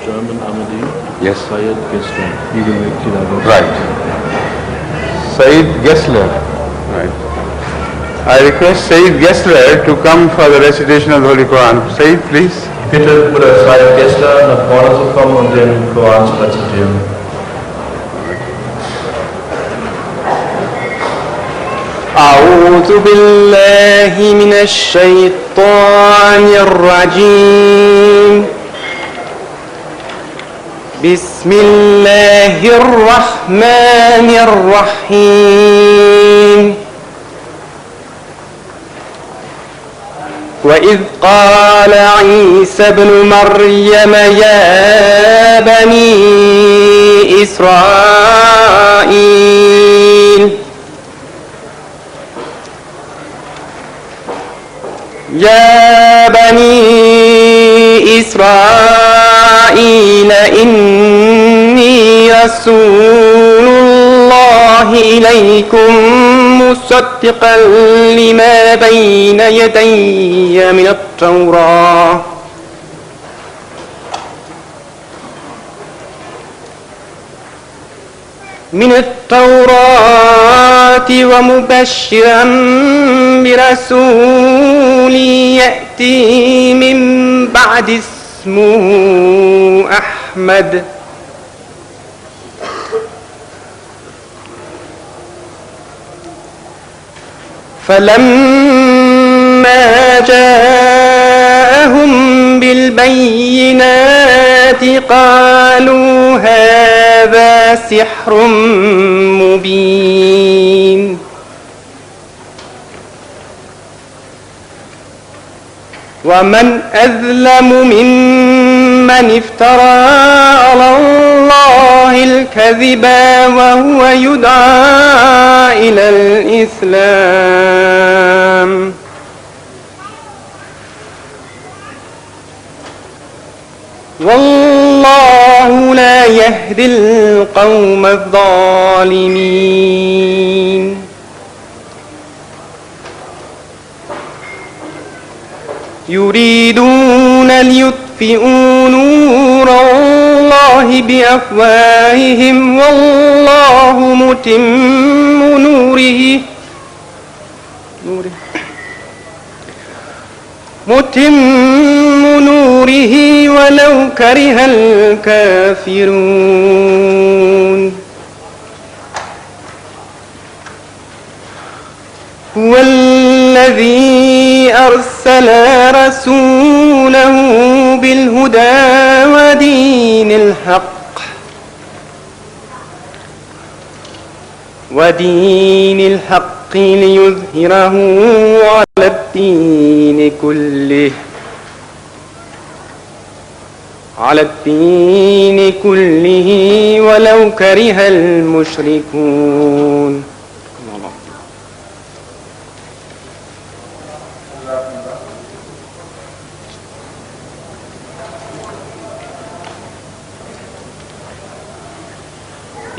German Ahmadi. Yes. Syed Gessler. He will make tilawat. Right. Saeed Gessler. Right. I request Saeed Gessler to come for the recitation of the Holy Quran. Saeed, please. Bitte Bruder Syed Gessler nach vorne zu kommen und den Koran zu rezitieren. أعوذ بالله من الشيطان الرجيم. بسم الله الرحمن الرحيم. وإذ قال عيسى ابن مريم يا بني إسرائيل إني رسول الله إليكم مصدقا لما بين يدي من التوراة ومبشرا برسول يأتي من بعد اسمه أحمد فلما جاءهم بالبينات قالوا هذا سحر مبين ومن أظلم ممن افترى على الله الكذب وهو يدعى إلى الإسلام والله لا يهدي القوم الظالمين يريدون ليطفئوا نور الله بأفواههم والله متم نوره ولو كره الكافرون هو الذي أرسل رسوله بالهدى ودين الحق ليظهره على الدين كله ولو كره المشركون.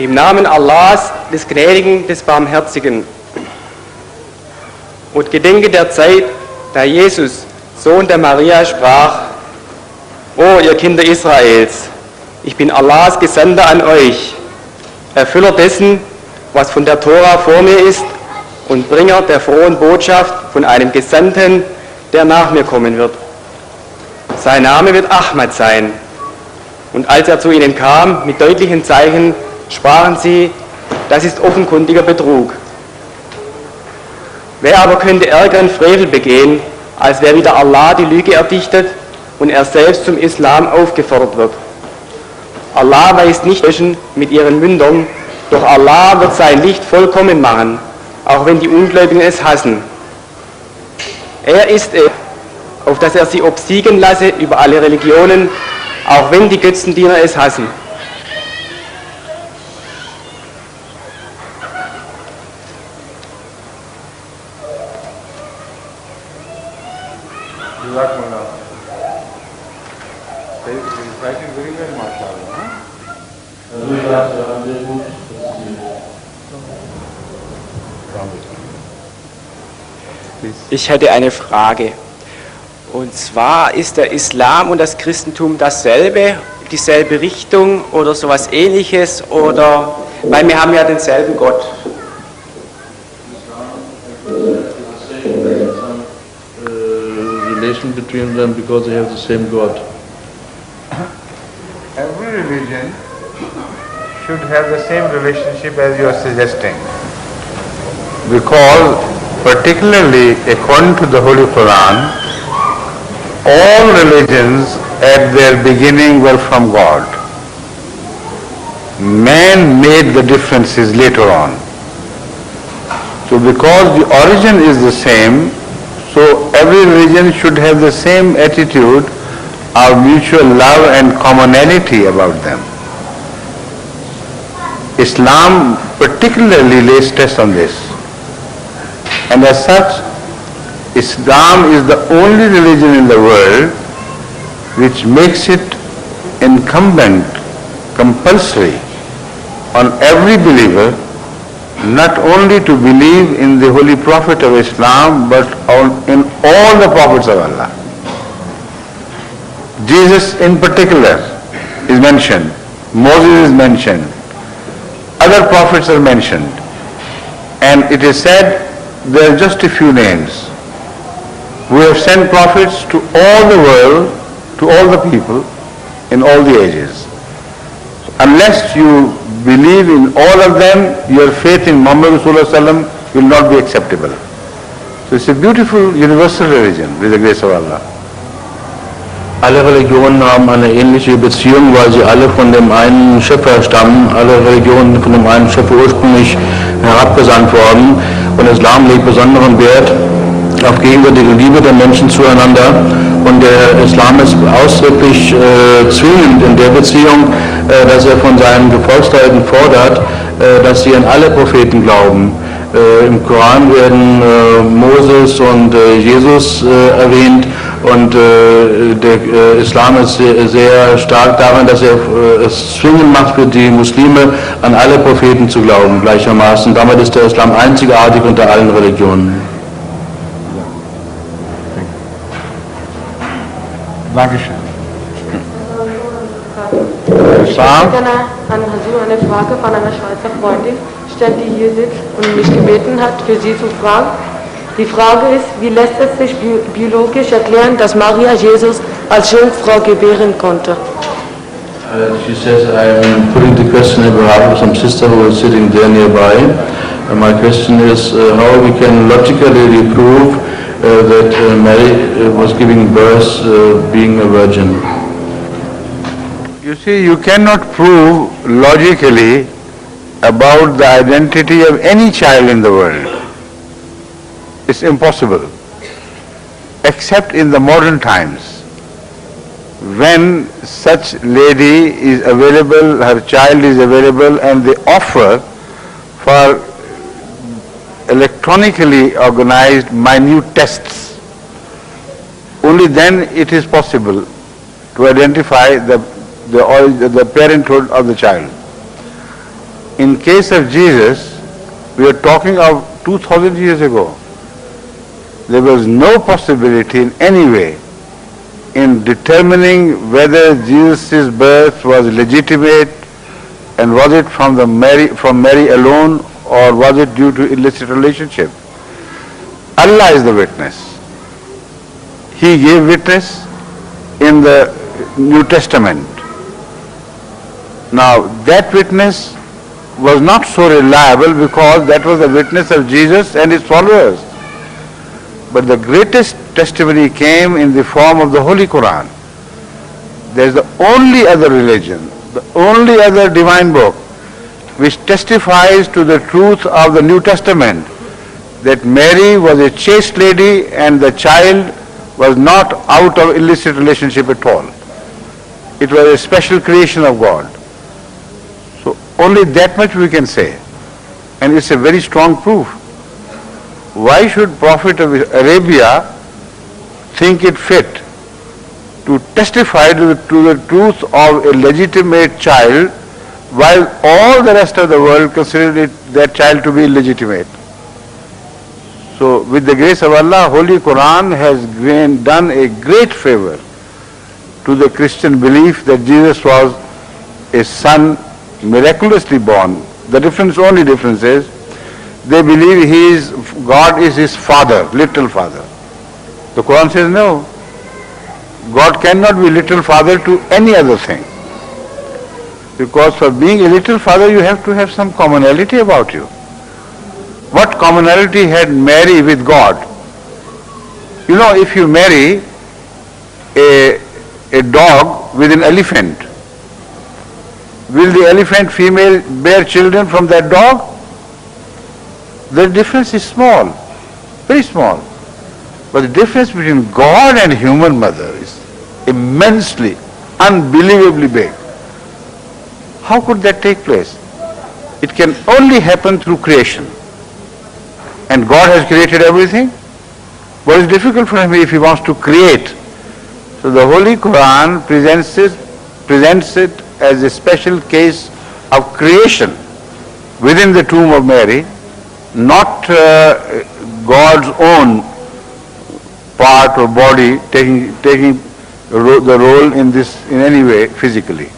Im Namen Allahs, des Gnädigen, des Barmherzigen. Und gedenke der Zeit, da Jesus, Sohn der Maria, sprach: O ihr Kinder Israels, ich bin Allahs Gesandter an euch, Erfüller dessen, was von der Tora vor mir ist und Bringer der frohen Botschaft von einem Gesandten, der nach mir kommen wird. Sein Name wird Ahmad sein. Und als er zu ihnen kam, mit deutlichen Zeichen, sprachen sie, das ist offenkundiger Betrug. Wer aber könnte ärgeren Frevel begehen, als wer wieder Allah die Lüge erdichtet und er selbst zum Islam aufgefordert wird? Allah weist nicht mit ihren Mündern, doch Allah wird sein Licht vollkommen machen, auch wenn die Ungläubigen es hassen. Er ist es, auf dass er sie obsiegen lasse über alle Religionen, auch wenn die Götzendiener es hassen. Ich hätte eine Frage. Und zwar, ist der Islam und das Christentum dasselbe? dieselbe Richtung oder sowas Ähnliches, oder weil wir haben ja denselben Gott. Relation between them because they have the same God. Every religion should have the same relationship as you are suggesting. Because particularly according to the Holy Quran, all religions at their beginning were from God. Man made the differences later on. So because the origin is the same, so every religion should have the same attitude of mutual love and commonality about them. Islam particularly lays stress on this. And as such, Islam is the only religion in the world which makes it incumbent, compulsory on every believer not only to believe in the Holy Prophet of Islam but in all the prophets of Allah. Jesus in particular is mentioned, Moses is mentioned, other prophets are mentioned, and it is said there are just a few names. We have sent prophets to all the world, to all the people, in all the ages. Unless you believe in all of them, your faith in Muhammad Rasulullah will not be acceptable. So it's a beautiful universal religion with the grace of Allah. Alle Religionen haben eine ähnliche Beziehung, weil sie alle von dem einen Schöpfer stammen. Alle Religionen sind von dem einen Schöpfer ursprünglich herabgesandt worden. Und Islam legt besonderen Wert auf gegenseitige Liebe der Menschen zueinander. Und der Islam ist ausdrücklich zwingend in der Beziehung, dass er von seinen Gefolgsleuten fordert, dass sie an alle Propheten glauben. Im Koran werden Moses und Jesus erwähnt, und der Islam ist sehr stark daran, dass er es zwingend macht für die Muslime, an alle Propheten zu glauben gleichermaßen. Damit ist der Islam einzigartig unter allen Religionen. Dankeschön. Ich hätte eine Frage von einer Schweizer Freundin gestellt, die hier sitzt und mich gebeten hat, für sie zu fragen. Die Frage ist, wie lässt es sich biologisch erklären, dass Maria Jesus als Jungfrau gebären konnte? She says, I'm putting the question in behalf of some sister who is sitting there nearby. My question is how we can logically prove that Mary was giving birth being a virgin. You see, you cannot prove logically about the identity of any child in the world. It's impossible, except in the modern times, when such lady is available, her child is available, and they offer for electronically organized minute tests. Only then it is possible to identify the parenthood of the child. In case of Jesus, we are talking of 2000 years ago. There was no possibility in any way in determining whether Jesus' birth was legitimate and was it from Mary alone or was it due to illicit relationship. Allah is the witness. He gave witness in the New Testament. Now that witness was not so reliable because that was the witness of Jesus and his followers. But the greatest testimony came in the form of the Holy Quran. There is the only other religion, the only other divine book which testifies to the truth of the New Testament, that Mary was a chaste lady and the child was not out of illicit relationship at all. It was a special creation of God. So only that much we can say, and it's a very strong proof. Why should Prophet of Arabia think it fit to testify to the truth of a legitimate child while all the rest of the world considered that child to be illegitimate? So with the grace of Allah, Holy Quran has done a great favor to the Christian belief that Jesus was a son miraculously born. The only difference is, they believe God is his father, little father. The Quran says no. God cannot be little father to any other thing. Because for being a little father you have to have some commonality about you. What commonality had Mary with God? You know, if you marry a dog with an elephant, will the elephant female bear children from that dog? The difference is small, very small. But the difference between God and human mother is immensely, unbelievably big. How could that take place? It can only happen through creation. And God has created everything. What is difficult for him if he wants to create? So the Holy Quran presents it as a special case of creation within the tomb of Mary, not God's own part or body taking the role in any way physically.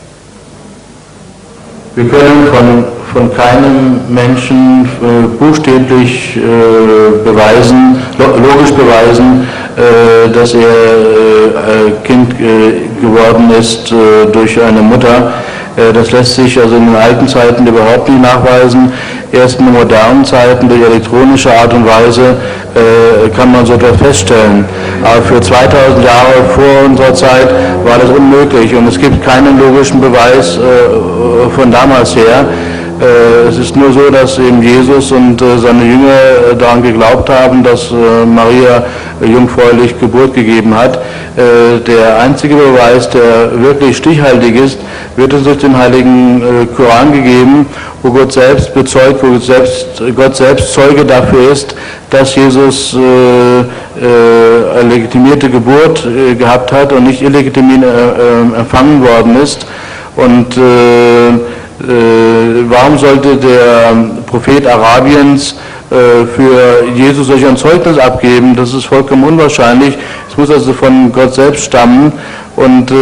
Wir können von keinem Menschen buchstäblich logisch beweisen, dass er Kind geworden ist durch eine Mutter. Das lässt sich also in den alten Zeiten überhaupt nicht nachweisen. Erst in den modernen Zeiten durch elektronische Art und Weise kann man so etwas feststellen. Aber für 2000 Jahre vor unserer Zeit war das unmöglich und es gibt keinen logischen Beweis von damals her. Es ist nur so, dass eben Jesus und seine Jünger daran geglaubt haben, dass Maria jungfräulich Geburt gegeben hat. Der einzige Beweis, der wirklich stichhaltig ist, wird uns durch den Heiligen Koran gegeben, wo Gott selbst bezeugt, wo Gott selbst Zeuge dafür ist, dass Jesus eine legitimierte Geburt gehabt hat und nicht illegitim empfangen worden ist. Und warum sollte der Prophet Arabiens für Jesus solch ein Zeugnis abgeben? Das ist vollkommen unwahrscheinlich. Es muss also von Gott selbst stammen. Und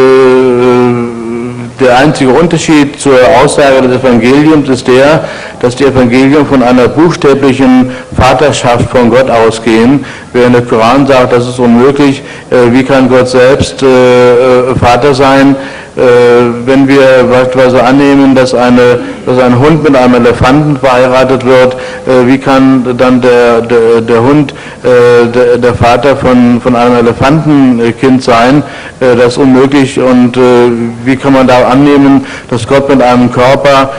der einzige Unterschied zur Aussage des Evangeliums ist der, dass die Evangelien von einer buchstäblichen Vaterschaft von Gott ausgehen. Während der Koran sagt, das ist unmöglich, wie kann Gott selbst Vater sein? Wenn wir beispielsweise annehmen, dass ein Hund mit einem Elefanten verheiratet wird, wie kann dann der Hund der Vater von einem Elefantenkind sein? Das ist unmöglich. Und wie kann man da annehmen, dass Gott mit einem Körper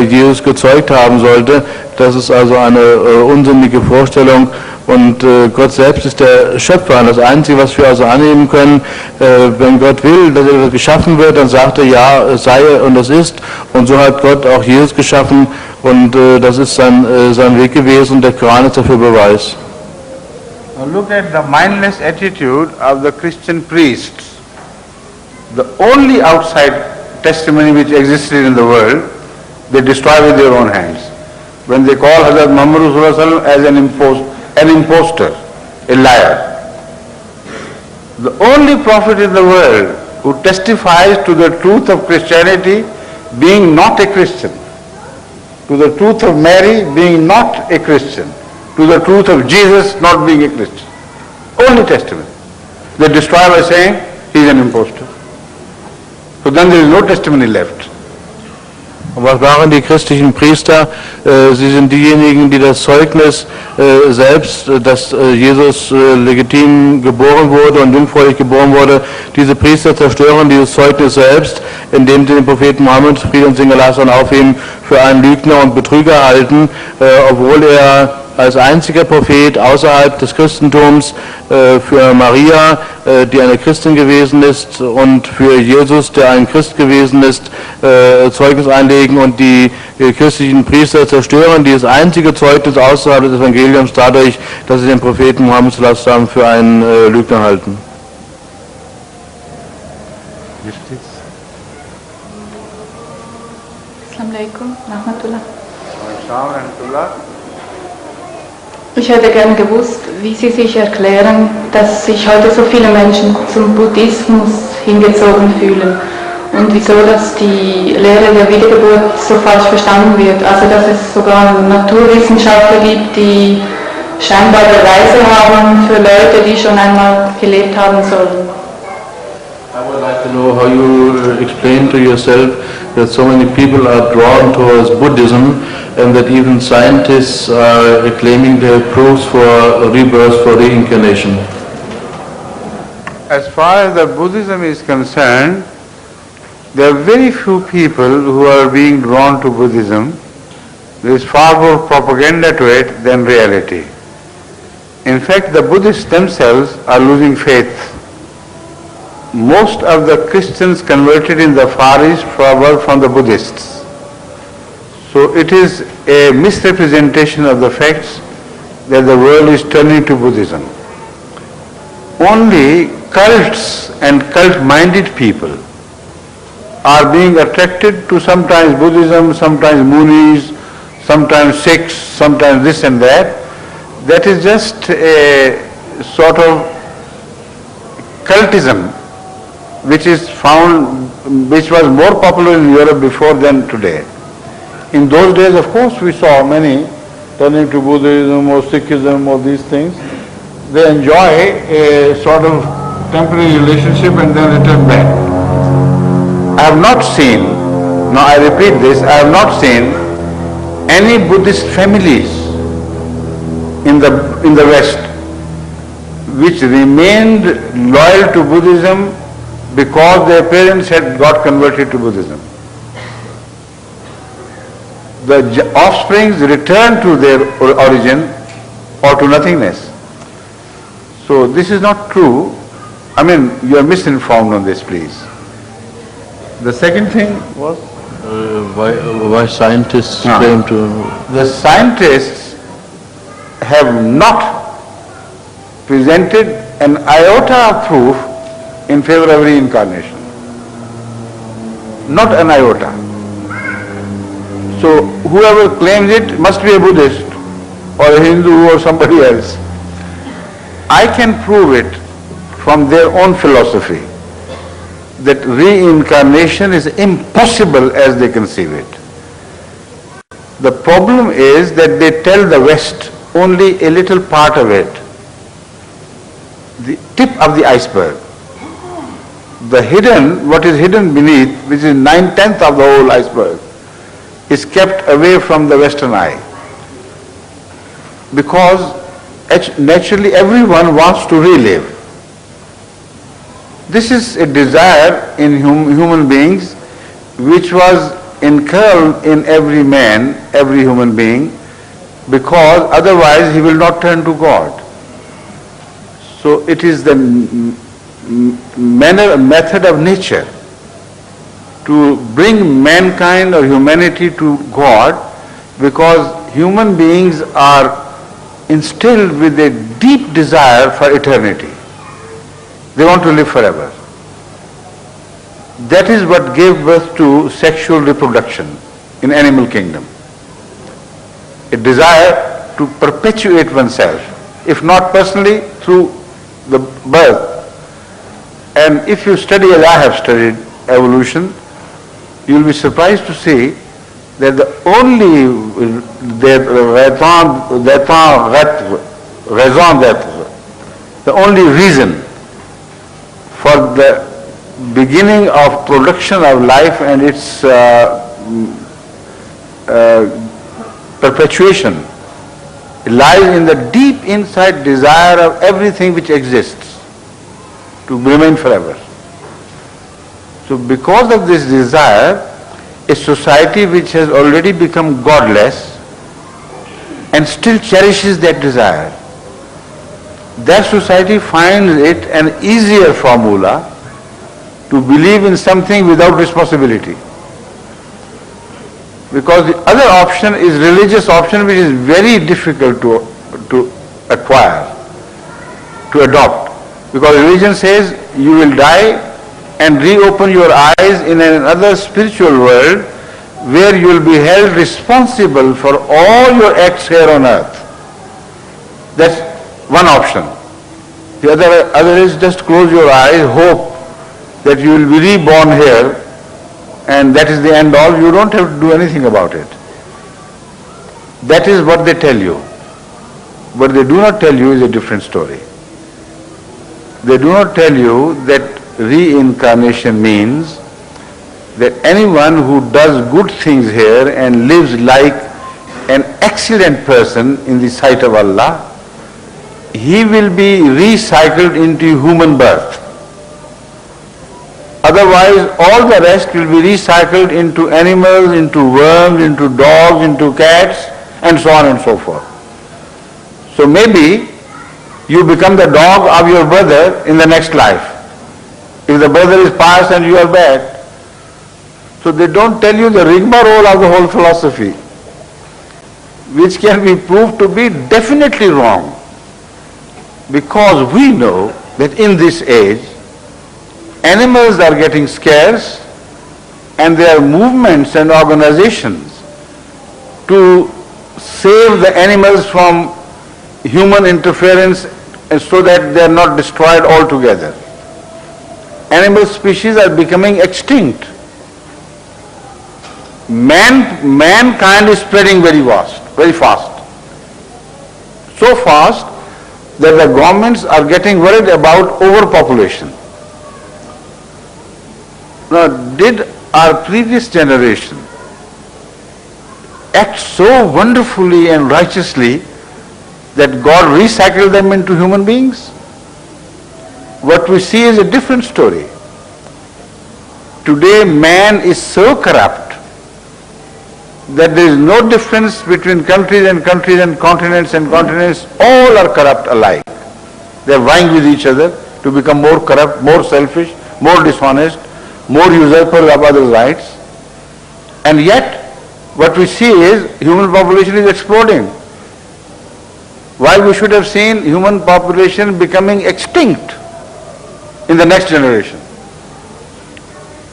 Jesus gezeugt haben sollte? Das ist also eine unsinnige Vorstellung. Und Gott selbst ist der Schöpfer. Und das Einzige, was wir also annehmen können, wenn Gott will, dass etwas geschaffen wird, dann sagt er, ja, es sei und es ist. Und so hat Gott auch Jesus geschaffen. Und das ist sein Weg gewesen. Und der Koran ist dafür Beweis. Now look at the mindless attitude of the Christian priests. The only outside testimony which existed in the world, they destroy with their own hands. When they call Hazrat Muhammad as an impostor, a liar. The only prophet in the world who testifies to the truth of Christianity being not a Christian, to the truth of Mary being not a Christian, to the truth of Jesus not being a Christian. Only testimony. They destroy by saying he is an impostor. So then there is no testimony left. Und was waren die christlichen Priester? Sie sind diejenigen, die das Zeugnis selbst, dass Jesus legitim geboren wurde und jungfräulich geboren wurde, diese Priester zerstören dieses Zeugnis selbst, indem sie den Propheten Mohammed, Friede und Segen Allah aufheben, für einen Lügner und Betrüger halten, obwohl er als einziger Prophet außerhalb des Christentums für Maria, die eine Christin gewesen ist, und für Jesus, der ein Christ gewesen ist, Zeugnis einlegen und die christlichen Priester zerstören dieses einzige Zeugnis außerhalb des Evangeliums dadurch, dass sie den Propheten Mohammed für einen Lügner halten. Assalamu alaikum, rahmatullah. Ich hätte gern gewusst, wie Sie sich erklären, dass sich heute so viele Menschen zum Buddhismus hingezogen fühlen. Und wieso, dass die Lehre der Wiedergeburt so falsch verstanden wird. Also dass es sogar Naturwissenschaftler gibt, die scheinbar Beweise haben für Leute, die schon einmal gelebt haben sollen. I would like to know how you explain to yourself that so many people are drawn towards Buddhism and that even scientists are claiming they have proofs for rebirth, for reincarnation. As far as the Buddhism is concerned, there are very few people who are being drawn to Buddhism. There is far more propaganda to it than reality. In fact, the Buddhists themselves are losing faith. Most of the Christians converted in the Far East were from the Buddhists. So it is a misrepresentation of the facts that the world is turning to Buddhism. Only cults and cult-minded people are being attracted to sometimes Buddhism, sometimes Munis, sometimes Sikhs, sometimes this and that. That is just a sort of cultism which was more popular in Europe before than today. In those days, of course, we saw many turning to Buddhism or Sikhism or these things. They enjoy a sort of temporary relationship and then return back. I have not seen, now I repeat this, I have not seen any Buddhist families in the West which remained loyal to Buddhism because their parents had got converted to Buddhism. The offsprings return to their origin or to nothingness. So this is not true. I mean, you are misinformed on this, please. The second thing was? Why scientists claim to... The scientists have not presented an iota of proof in favor of reincarnation. Not an iota. So whoever claims it must be a Buddhist or a Hindu or somebody else. I can prove it from their own philosophy that reincarnation is impossible as they conceive it. The problem is that they tell the West only a little part of it, the tip of the iceberg. The hidden, what is hidden beneath, which is 9/10 of the whole iceberg, is kept away from the Western eye. Because naturally everyone wants to relive. This is a desire in human beings which was inculcated in every man, every human being, because otherwise he will not turn to God. So it is the method of nature to bring mankind or humanity to God, because human beings are instilled with a deep desire for eternity. They want to live forever. That is what gave birth to sexual reproduction in animal kingdom. A desire to perpetuate oneself, if not personally, through the birth. And if you study as I have studied evolution, you will be surprised to see that the only the only reason for the beginning of production of life and its perpetuation lies in the deep inside desire of everything which exists to remain forever. So because of this desire, a society which has already become godless and still cherishes that desire, that society finds it an easier formula to believe in something without responsibility. Because the other option is religious option, which is very difficult to acquire, to adopt. Because religion says you will die and reopen your eyes in another spiritual world where you will be held responsible for all your acts here on earth. That's one option. The other is just close your eyes, hope that you will be reborn here and that is the end all, you don't have to do anything about it. That is what they tell you. What they do not tell you is a different story. They do not tell you that reincarnation means that anyone who does good things here and lives like an excellent person in the sight of Allah, he will be recycled into human birth. Otherwise, all the rest will be recycled into animals, into worms, into dogs, into cats, and so on and so forth. So maybe you become the dog of your brother in the next life, if the brother is pious and you are bad. So they don't tell you the rigmarole of the whole philosophy, which can be proved to be definitely wrong, because we know that in this age, animals are getting scarce and there are movements and organizations to save the animals from human interference and so that they are not destroyed altogether. Animal species are becoming extinct. Mankind is spreading very fast. So fast that the governments are getting worried about overpopulation. Now, did our previous generation act so wonderfully and righteously that God recycled them into human beings? What we see is a different story. Today man is so corrupt that there is no difference between countries and countries and continents, all are corrupt alike. They are vying with each other to become more corrupt, more selfish, more dishonest, more usurpers of others' rights. And yet, what we see is human population is exploding. While we should have seen human population becoming extinct in the next generation.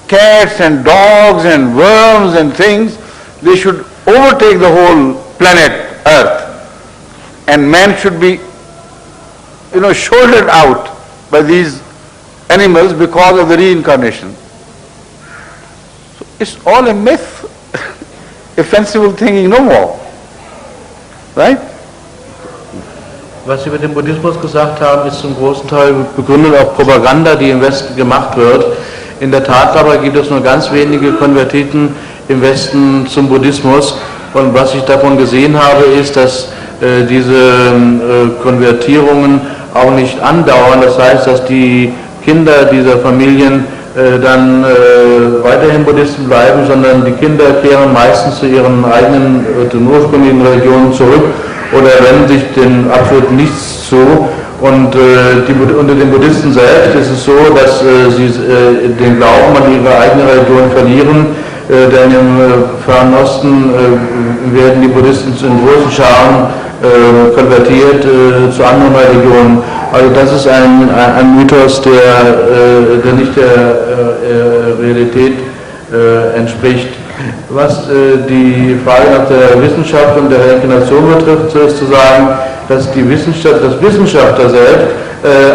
Cats and dogs and worms and things, they should overtake the whole planet Earth, and man should be, shouldered out by these animals because of the reincarnation. So it's all a myth, a fanciful thinking, no more. Right? Was Sie mit dem Buddhismus gesagt haben, ist zum großen Teil begründet auf Propaganda, die im Westen gemacht wird. In der Tat aber gibt es nur ganz wenige Konvertiten im Westen zum Buddhismus. Und was ich davon gesehen habe, ist, dass diese Konvertierungen auch nicht andauern. Das heißt, dass die Kinder dieser Familien dann weiterhin Buddhisten bleiben, sondern die Kinder kehren meistens zu ihren eigenen, den ursprünglichen Religionen zurück oder wenden sich den absolut nichts zu. Und unter den Buddhisten selbst ist es so, dass sie den Glauben an ihre eigene Religion verlieren, denn im Fernen Osten werden die Buddhisten in großen Scharen konvertiert zu anderen Religionen. Also das ist ein Mythos, der nicht der Realität entspricht. Was die Frage nach der Wissenschaft und der Reinkarnation betrifft, ist zu sagen, dass das Wissenschaftler selbst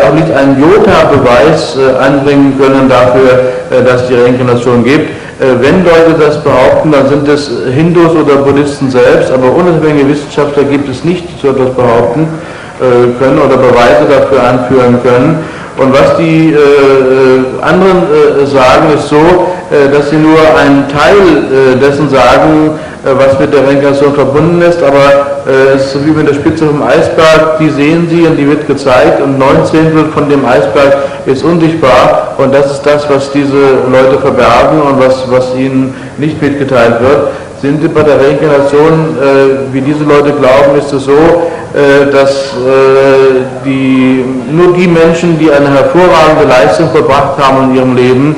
auch nicht einen Jota-Beweis anbringen können dafür, dass die Reinkarnation gibt. Wenn Leute das behaupten, dann sind es Hindus oder Buddhisten selbst, aber unabhängige Wissenschaftler gibt es nicht, die so etwas behaupten können oder Beweise dafür anführen können. Und was die anderen sagen, ist so, dass sie nur einen Teil dessen sagen, was mit der Reinkarnation verbunden ist, aber es ist so wie mit der Spitze vom Eisberg, die sehen sie und die wird gezeigt und 9/10 von dem Eisberg ist unsichtbar und das ist das, was diese Leute verbergen und was ihnen nicht mitgeteilt wird. Sind bei der Reinkarnation, wie diese Leute glauben, ist es so, dass nur die Menschen, die eine hervorragende Leistung vollbracht haben in ihrem Leben,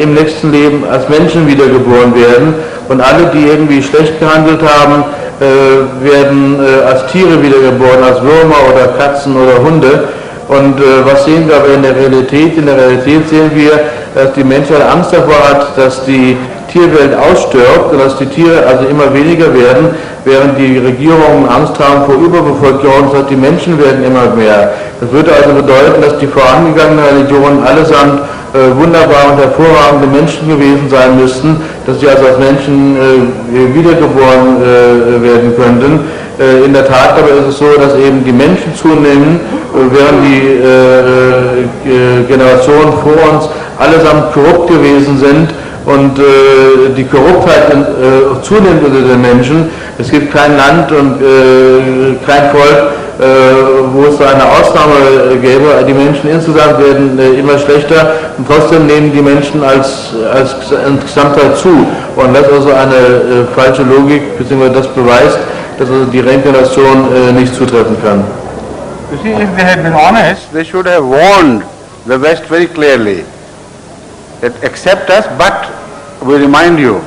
im nächsten Leben als Menschen wiedergeboren werden und alle, die irgendwie schlecht gehandelt haben, werden als Tiere wiedergeboren, als Würmer oder Katzen oder Hunde. Und was sehen wir aber in der Realität? In der Realität sehen wir, dass die Menschheit Angst davor hat, dass die Tierwelt ausstirbt und dass die Tiere also immer weniger werden, während die Regierungen Angst haben vor Überbevölkerung, das heißt, die Menschen werden immer mehr. Das würde also bedeuten, dass die vorangegangenen Religionen allesamt wunderbar und hervorragende Menschen gewesen sein müssten, dass sie also als Menschen wiedergeboren werden könnten. In der Tat aber ist es so, dass eben die Menschen zunehmen, während die Generationen vor uns allesamt korrupt gewesen sind und die Korruptheit zunimmt unter den Menschen. Es gibt kein Land und kein Volk, wo es da eine Ausnahme gäbe. Die Menschen insgesamt werden immer schlechter und trotzdem nehmen die Menschen als Gesamtheit zu. Und das ist also eine falsche Logik, beziehungsweise das beweist, dass also die Reinkarnation nicht zutreffen kann. You see, if they had been honest, they should have warned the West very clearly that accept us, but we remind you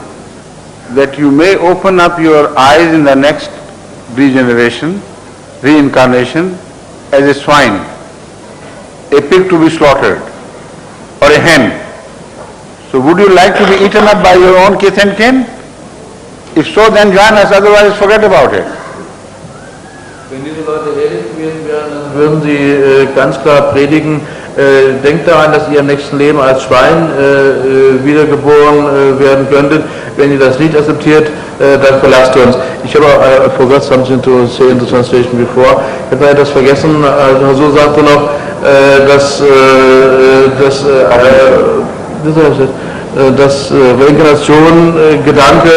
that you may open up your eyes in the next reincarnation, as a swine, a pig to be slaughtered, or a hen. So would you like to be eaten up by your own kith and kin? If so, then join us, otherwise forget about it. Wenn diese Leute ehrlich gewesen wären, dann würden sie ganz klar predigen, denkt daran, dass ihr im nächsten Leben als Schwein wiedergeboren werden könntet. Wenn ihr das nicht akzeptiert, dann verlasst ihr uns. Ich habe forgot something to say in the translation before. Ich habe etwas vergessen. So sagte noch, dass Reinkarnation Gedanke,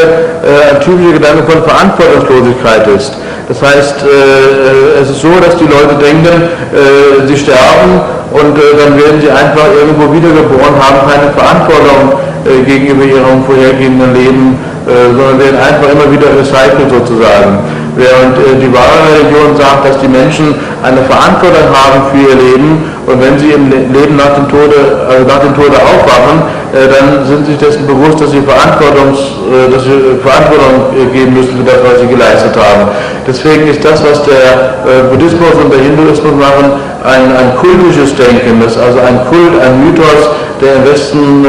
ein typischer Gedanke von Verantwortungslosigkeit ist. Das heißt, es ist so, dass die Leute denken, sie sterben und dann werden sie einfach irgendwo wiedergeboren, haben keine Verantwortung gegenüber ihrem vorhergehenden Leben, sondern werden einfach immer wieder recycelt sozusagen. Während die wahre Religion sagt, dass die Menschen eine Verantwortung haben für ihr Leben und wenn sie im Leben nach dem Tode aufwachen, dann sind sie sich dessen bewusst, dass sie Verantwortung geben müssen für das, was sie geleistet haben. Deswegen ist das, was der Buddhismus und der Hinduismus machen, ein kultisches Denken. Das ist also ein Kult, ein Mythos, der im Westen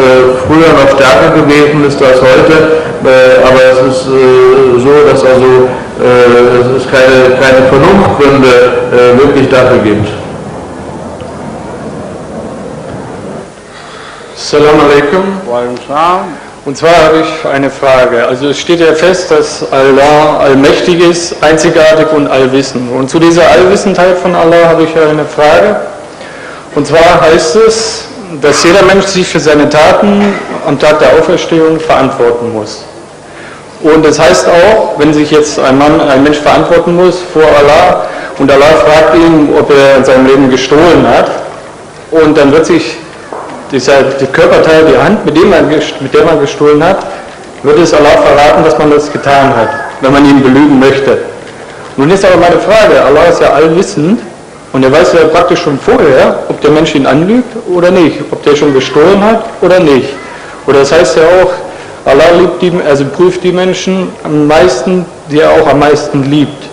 früher noch stärker gewesen ist als heute, aber es ist so, dass also es keine Vernunftgründe wirklich dafür gibt. Assalamu alaikum. Und zwar habe ich eine Frage. Also es steht ja fest, dass Allah allmächtig ist, einzigartig und allwissend. Und zu dieser Allwissendheit von Allah habe ich eine Frage. Und zwar heißt es, dass jeder Mensch sich für seine Taten am Tag der Auferstehung verantworten muss. Und das heißt auch, wenn sich jetzt ein Mensch verantworten muss vor Allah und Allah fragt ihn, ob er in seinem Leben gestohlen hat, und dann wird sich die Körperteil, die Hand, mit der man gestohlen hat, wird es Allah verraten, dass man das getan hat, wenn man ihn belügen möchte. Nun ist aber meine Frage, Allah ist ja allwissend und er weiß ja praktisch schon vorher, ob der Mensch ihn anlügt oder nicht, ob der schon gestohlen hat oder nicht. Oder das heißt ja auch, Allah prüft die Menschen am meisten, die er auch am meisten liebt.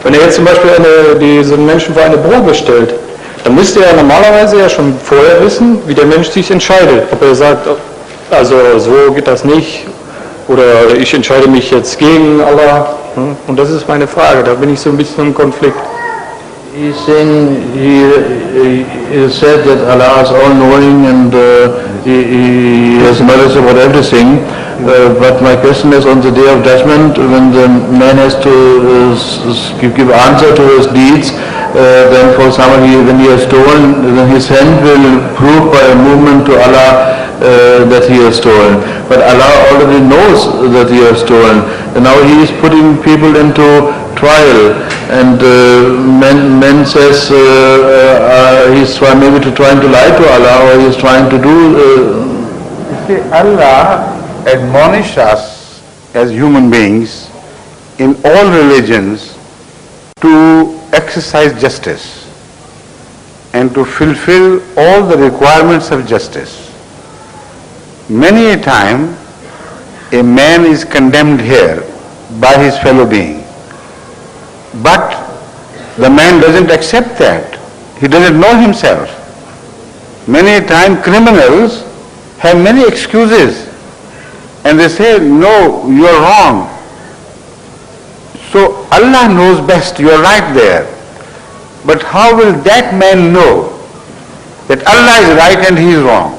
Wenn er jetzt zum Beispiel diesen Menschen vor eine Probe stellt, dann müsste er normalerweise ja schon vorher wissen, wie der Mensch sich entscheidet. Ob er sagt, also so geht das nicht, oder ich entscheide mich jetzt gegen Allah. Und das ist meine Frage, da bin ich so ein bisschen im Konflikt. He's saying, he said that Allah is all-knowing and he has knowledge about everything. But my question is, on the day of judgment, when the man has to give answer to his deeds, then for example, when he has stolen, then his hand will prove by a movement to Allah that he has stolen. But Allah already knows that he has stolen. And now he is putting people into trial, and men says he's maybe trying to lie to Allah, or he's trying to do. Allah admonishes us as human beings in all religions to exercise justice and to fulfill all the requirements of justice. Many a time a man is condemned here by his fellow being, but the man doesn't accept that. He doesn't know himself. Many a time criminals have many excuses and they say, no, you are wrong. So Allah knows best, you are right there. But how will that man know that Allah is right and he is wrong?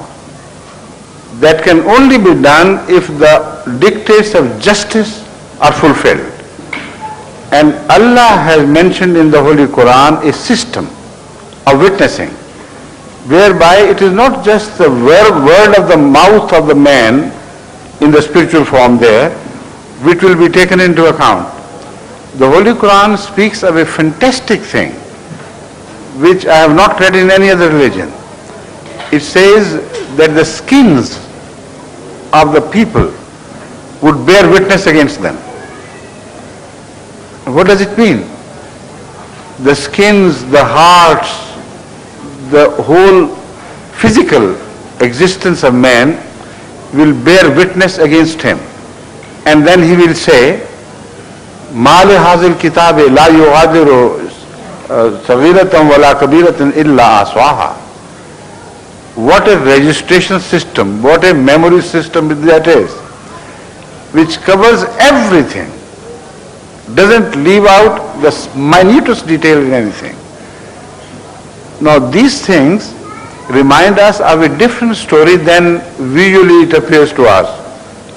that can only be done if the dictates of justice are fulfilled. And Allah has mentioned in the Holy Quran a system of witnessing, whereby it is not just the word of the mouth of the man in the spiritual form there, which will be taken into account. The Holy Quran speaks of a fantastic thing, which I have not read in any other religion. It says that the skins of the people would bear witness against them. What does it mean? The skins, the hearts, the whole physical existence of man will bear witness against him. And then he will say, مَا لِهَذِهِ الْكِتَابِ لَا يُغَادِرُ صَغِيرَةً وَلَا كَبِيرَةً إِلَّا أَحْصَاهَا. What a registration system, what a memory system that is, which covers everything, doesn't leave out the minutest detail in anything. Now these things remind us of a different story than visually it appears to us.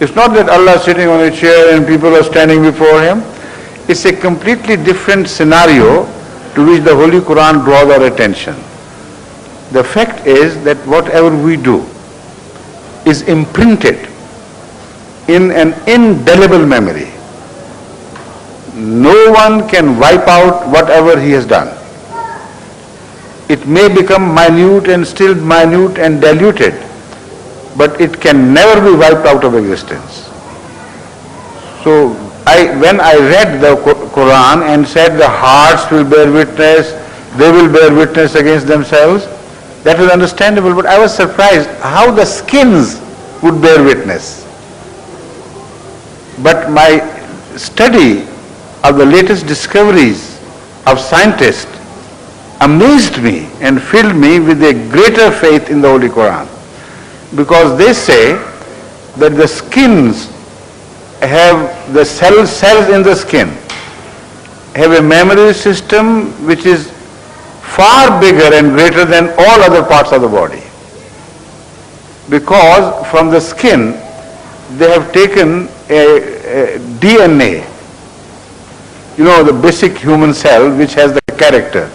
It's not that Allah is sitting on a chair and people are standing before him. It's a completely different scenario to which the Holy Quran draws our attention. The fact is that whatever we do is imprinted in an indelible memory. No one can wipe out whatever he has done. It may become minute and still minute and diluted, but it can never be wiped out of existence. So when I read the Quran and said the hearts will bear witness, they will bear witness against themselves, that was understandable, but I was surprised how the skins would bear witness. But my study of the latest discoveries of scientists amazed me and filled me with a greater faith in the Holy Quran, because they say that the skins have, the cells in the skin have a memory system which is far bigger and greater than all other parts of the body, because from the skin they have taken a DNA, the basic human cell which has the character.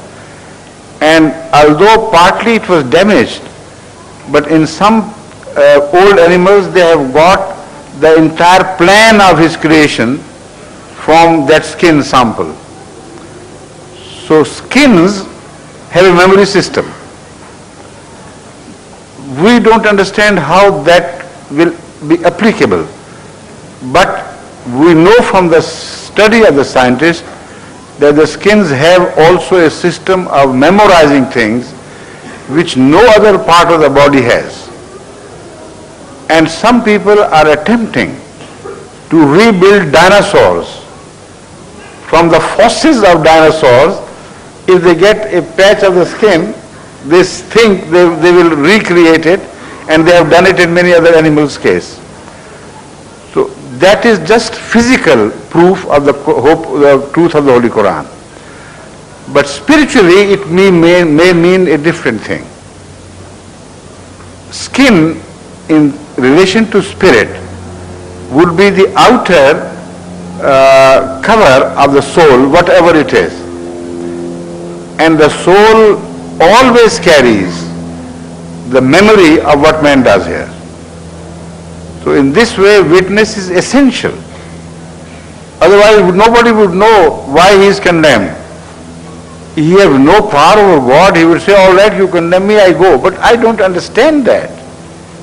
And although partly it was damaged, but in some old animals they have got the entire plan of his creation from that skin sample. So skins have a memory system. We don't understand how that will be applicable, but we know from the study of the scientists that the skins have also a system of memorizing things which no other part of the body has. And some people are attempting to rebuild dinosaurs from the fossils of dinosaurs. If they get a patch of the skin, they think they will recreate it, and they have done it in many other animals' case. So that is just physical proof of the truth of the Holy Quran. But spiritually it may mean a different thing. Skin in relation to spirit would be the outer cover of the soul, whatever it is. And the soul always carries the memory of what man does here. So in this way, witness is essential. Otherwise, nobody would know why he is condemned. He has no power over God. He would say, all right, you condemn me, I go. But I don't understand that,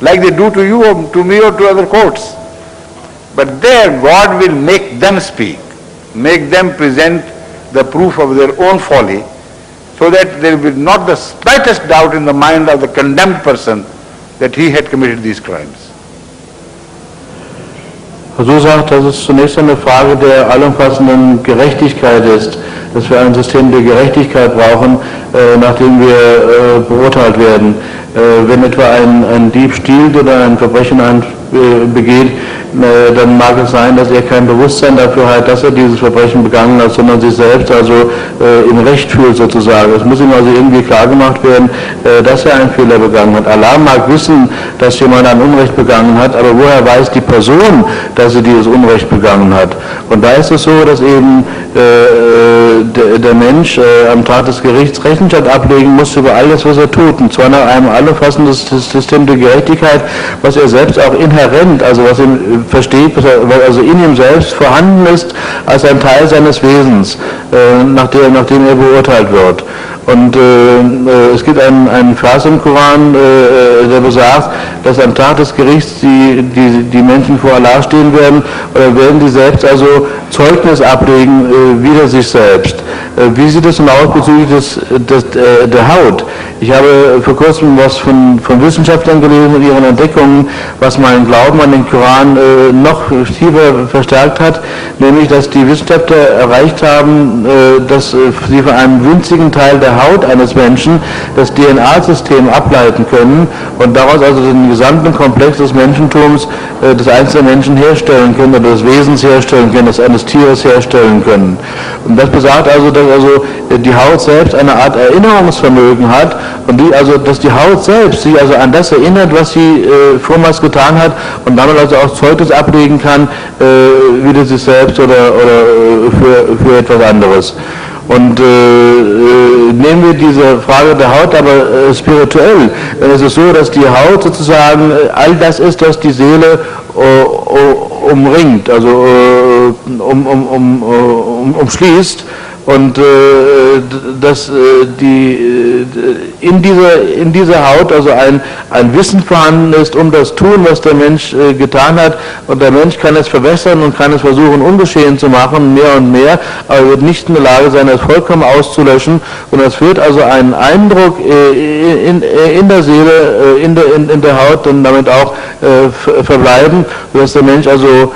like they do to you or to me or to other courts. But there, God will make them speak, make them present the proof of their own folly, so that there will be not the slightest doubt in the mind of the condemned person that he had committed these crimes. So sagt, dass es zunächst eine Frage der allumfassenden Gerechtigkeit ist, dass wir ein System der Gerechtigkeit brauchen, nachdem wir beurteilt werden. Wenn etwa ein Dieb stiehlt oder ein Verbrechen begeht, dann mag es sein, dass er kein Bewusstsein dafür hat, dass er dieses Verbrechen begangen hat, sondern sich selbst also im Recht fühlt sozusagen. Es muss ihm also irgendwie klar gemacht werden, dass er einen Fehler begangen hat. Allah mag wissen, dass jemand ein Unrecht begangen hat, aber woher weiß die Person, dass sie dieses Unrecht begangen hat? Und da ist es so, dass eben der Mensch am Tag des Gerichts Rechenschaft ablegen muss über alles, was er tut, und zwar nach einem allumfassenden System der Gerechtigkeit, was er selbst auch inhärent, also was er versteht, was also in ihm selbst vorhanden ist, als ein Teil seines Wesens, nachdem er beurteilt wird. Und es gibt einen Vers im Koran, der besagt, dass am Tag des Gerichts die Menschen vor Allah stehen werden, oder werden die selbst also Zeugnis ablegen wider sich selbst. Wie sieht es denn aus bezüglich der Haut? Ich habe vor kurzem was von Wissenschaftlern gelesen und ihren Entdeckungen, was meinen Glauben an den Koran noch tiefer verstärkt hat, nämlich dass die Wissenschaftler erreicht haben, dass sie von einem winzigen Teil der Haut eines Menschen das DNA-System ableiten können und daraus also den gesamten Komplex des Menschentums des einzelnen Menschen herstellen können oder des Wesens herstellen können, des eines Tieres herstellen können. Und das besagt also, dass also die Haut selbst eine Art Erinnerungsvermögen hat und dass die Haut selbst sich also an das erinnert, was sie vormals getan hat und damit also auch Zeugnis ablegen kann, wieder sich selbst oder für etwas anderes. Und nehmen wir diese Frage der Haut aber spirituell, dann ist es so, dass die Haut sozusagen all das ist, was die Seele umringt, also umschließt. Und dass in dieser Haut also ein Wissen vorhanden ist um das Tun, was der Mensch getan hat, und der Mensch kann es verwässern und kann es versuchen ungeschehen zu machen, mehr und mehr, aber er wird nicht in der Lage sein, es vollkommen auszulöschen, und es wird also einen Eindruck in der Seele, in der Haut und damit auch verbleiben, sodass der Mensch also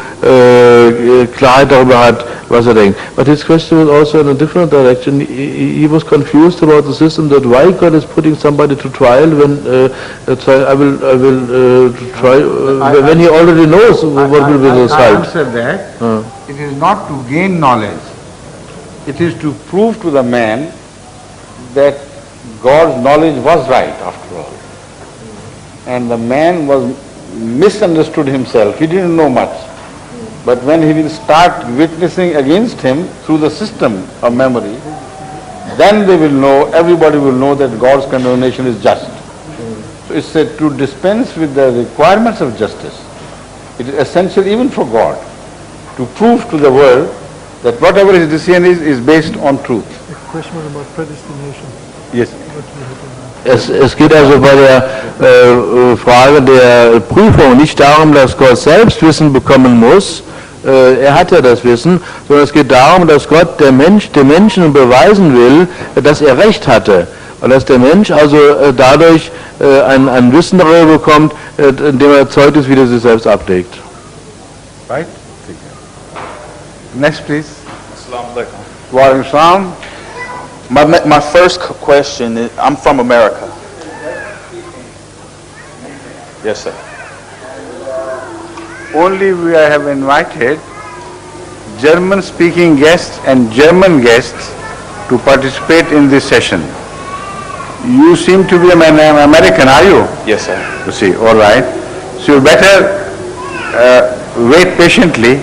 Klarheit darüber hat, was er denkt. But his question was also in a different direction. He was confused about the system, that why God is putting somebody to trial when I will try when he already knows what will be the result. I answered that. It is not to gain knowledge. It is to prove to the man that God's knowledge was right after all. And the man was misunderstood himself. He didn't know much. But when he will start witnessing against him through the system of memory, then they will know, everybody will know that God's condemnation is just. So it's said to dispense with the requirements of justice. It is essential even for God to prove to the world that whatever his decision is based on truth. The question was about predestination. Yes. Es geht also bei der Frage der Prüfung nicht darum, dass Gott selbst Wissen bekommen muss, er hat ja das Wissen, sondern es geht darum, dass Gott dem Menschen beweisen will, dass er Recht hatte. Und dass der Mensch also dadurch ein Wissen darüber bekommt, indem er Zeugnis wieder sich selbst ablegt. Right? Next, please. Assalamu alaikum. My first question is, I'm from America. Yes, sir. Only we have invited German-speaking guests and German guests to participate in this session. You seem to be an American, are you? Yes, sir. You see, all right. So you better wait patiently.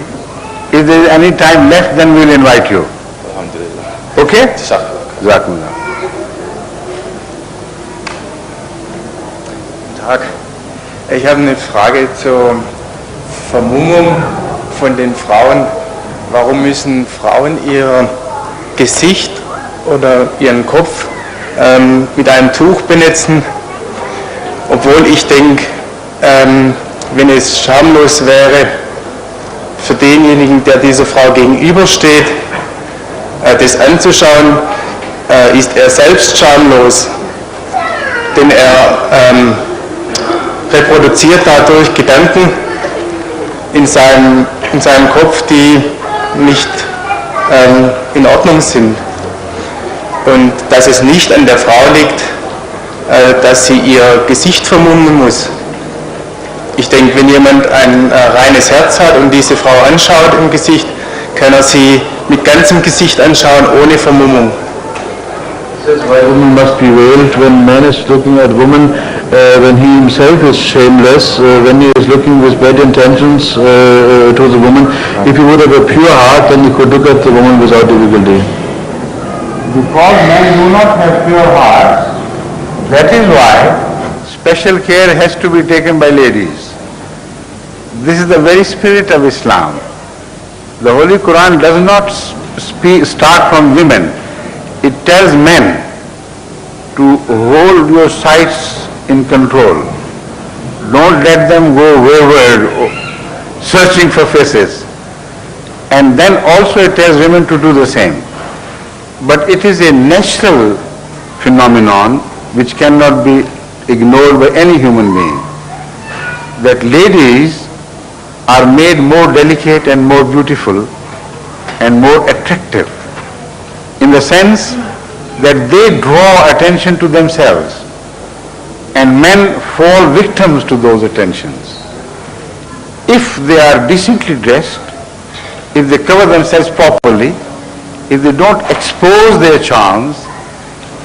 If there is any time left, then we'll invite you. Alhamdulillah. Okay? Jazakumullah. Guten Tag. Ich habe eine Frage zur Vermummung von den Frauen. Warum müssen Frauen ihr Gesicht oder ihren Kopf mit einem Tuch benetzen? Obwohl ich denke, wenn es schamlos wäre für denjenigen, der dieser Frau gegenübersteht, das anzuschauen, ist er selbst schamlos, denn er reproduziert dadurch Gedanken in seinem Kopf, die nicht in Ordnung sind. Und dass es nicht an der Frau liegt, dass sie ihr Gesicht vermummen muss. Ich denke, wenn jemand ein reines Herz hat und diese Frau anschaut im Gesicht, kann er sie mit ganzem Gesicht anschauen, ohne Vermummung. Why woman must be veiled when man is looking at woman, when he himself is shameless, when he is looking with bad intentions to the woman. If he would have a pure heart, then he could look at the woman without difficulty. Because men do not have pure hearts, that is why special care has to be taken by ladies. This is the very spirit of Islam. The Holy Quran does not start from women. It tells men to hold your sights in control. Don't let them go wayward, searching for faces. And then also it tells women to do the same. But it is a natural phenomenon which cannot be ignored by any human being, that ladies are made more delicate and more beautiful and more attractive, in the sense that they draw attention to themselves and men fall victims to those attentions. If they are decently dressed, if they cover themselves properly, if they don't expose their charms,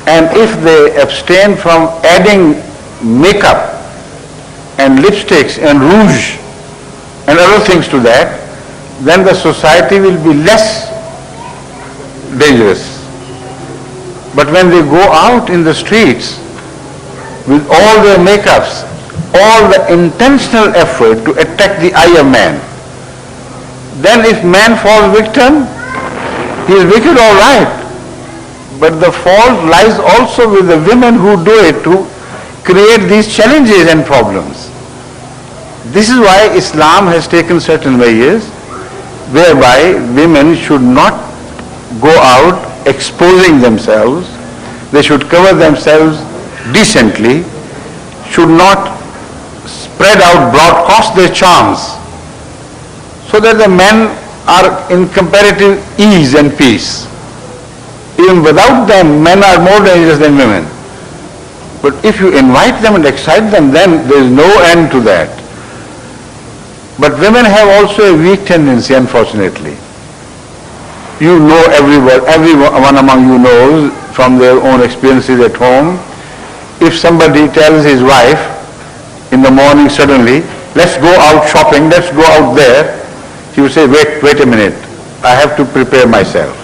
and if they abstain from adding makeup and lipsticks and rouge and other things to that, then the society will be less dangerous. But when they go out in the streets with all their makeups, all the intentional effort to attract the eye of man, then if man falls victim, he is wicked, all right. But the fault lies also with the women who do it to create these challenges and problems. This is why Islam has taken certain measures whereby women should not go out exposing themselves. They should cover themselves decently, should not spread out broadcast their charms, so that the men are in comparative ease and peace. Even without them, men are more dangerous than women. But if you invite them and excite them, then there is no end to that. But women have also a weak tendency, unfortunately. You know, everyone among you knows from their own experiences at home, if somebody tells his wife in the morning suddenly, let's go out shopping, let's go out there, she will say, wait a minute, I have to prepare myself.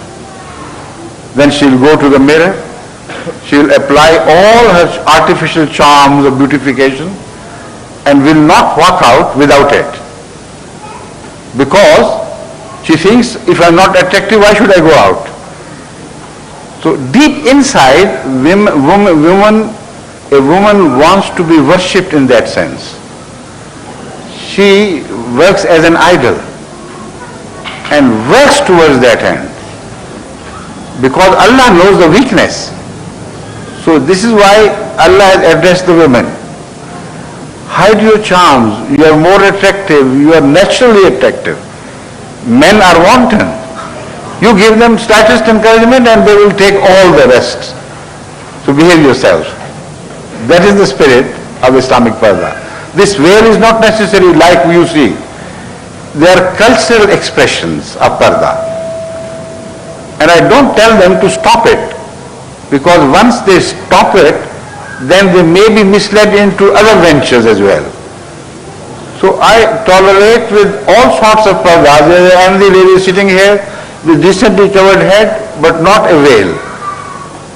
Then she'll go to the mirror, she'll apply all her artificial charms of beautification and will not walk out without it. Because she thinks, if I'm not attractive, why should I go out? So deep inside, a woman wants to be worshipped in that sense. She works as an idol and works towards that end, because Allah knows the weakness. So this is why Allah has addressed the women. Hide your charms, you are more attractive, you are naturally attractive. Men are wanton. You give them slightest encouragement and they will take all the rest. So behave yourself. That is the spirit of Islamic Parda. This veil is not necessarily like you see. They are cultural expressions of Parda. And I don't tell them to stop it, because once they stop it, then they may be misled into other ventures as well. So I tolerate with all sorts of pardas. And the lady sitting here with decently covered head, but not a veil.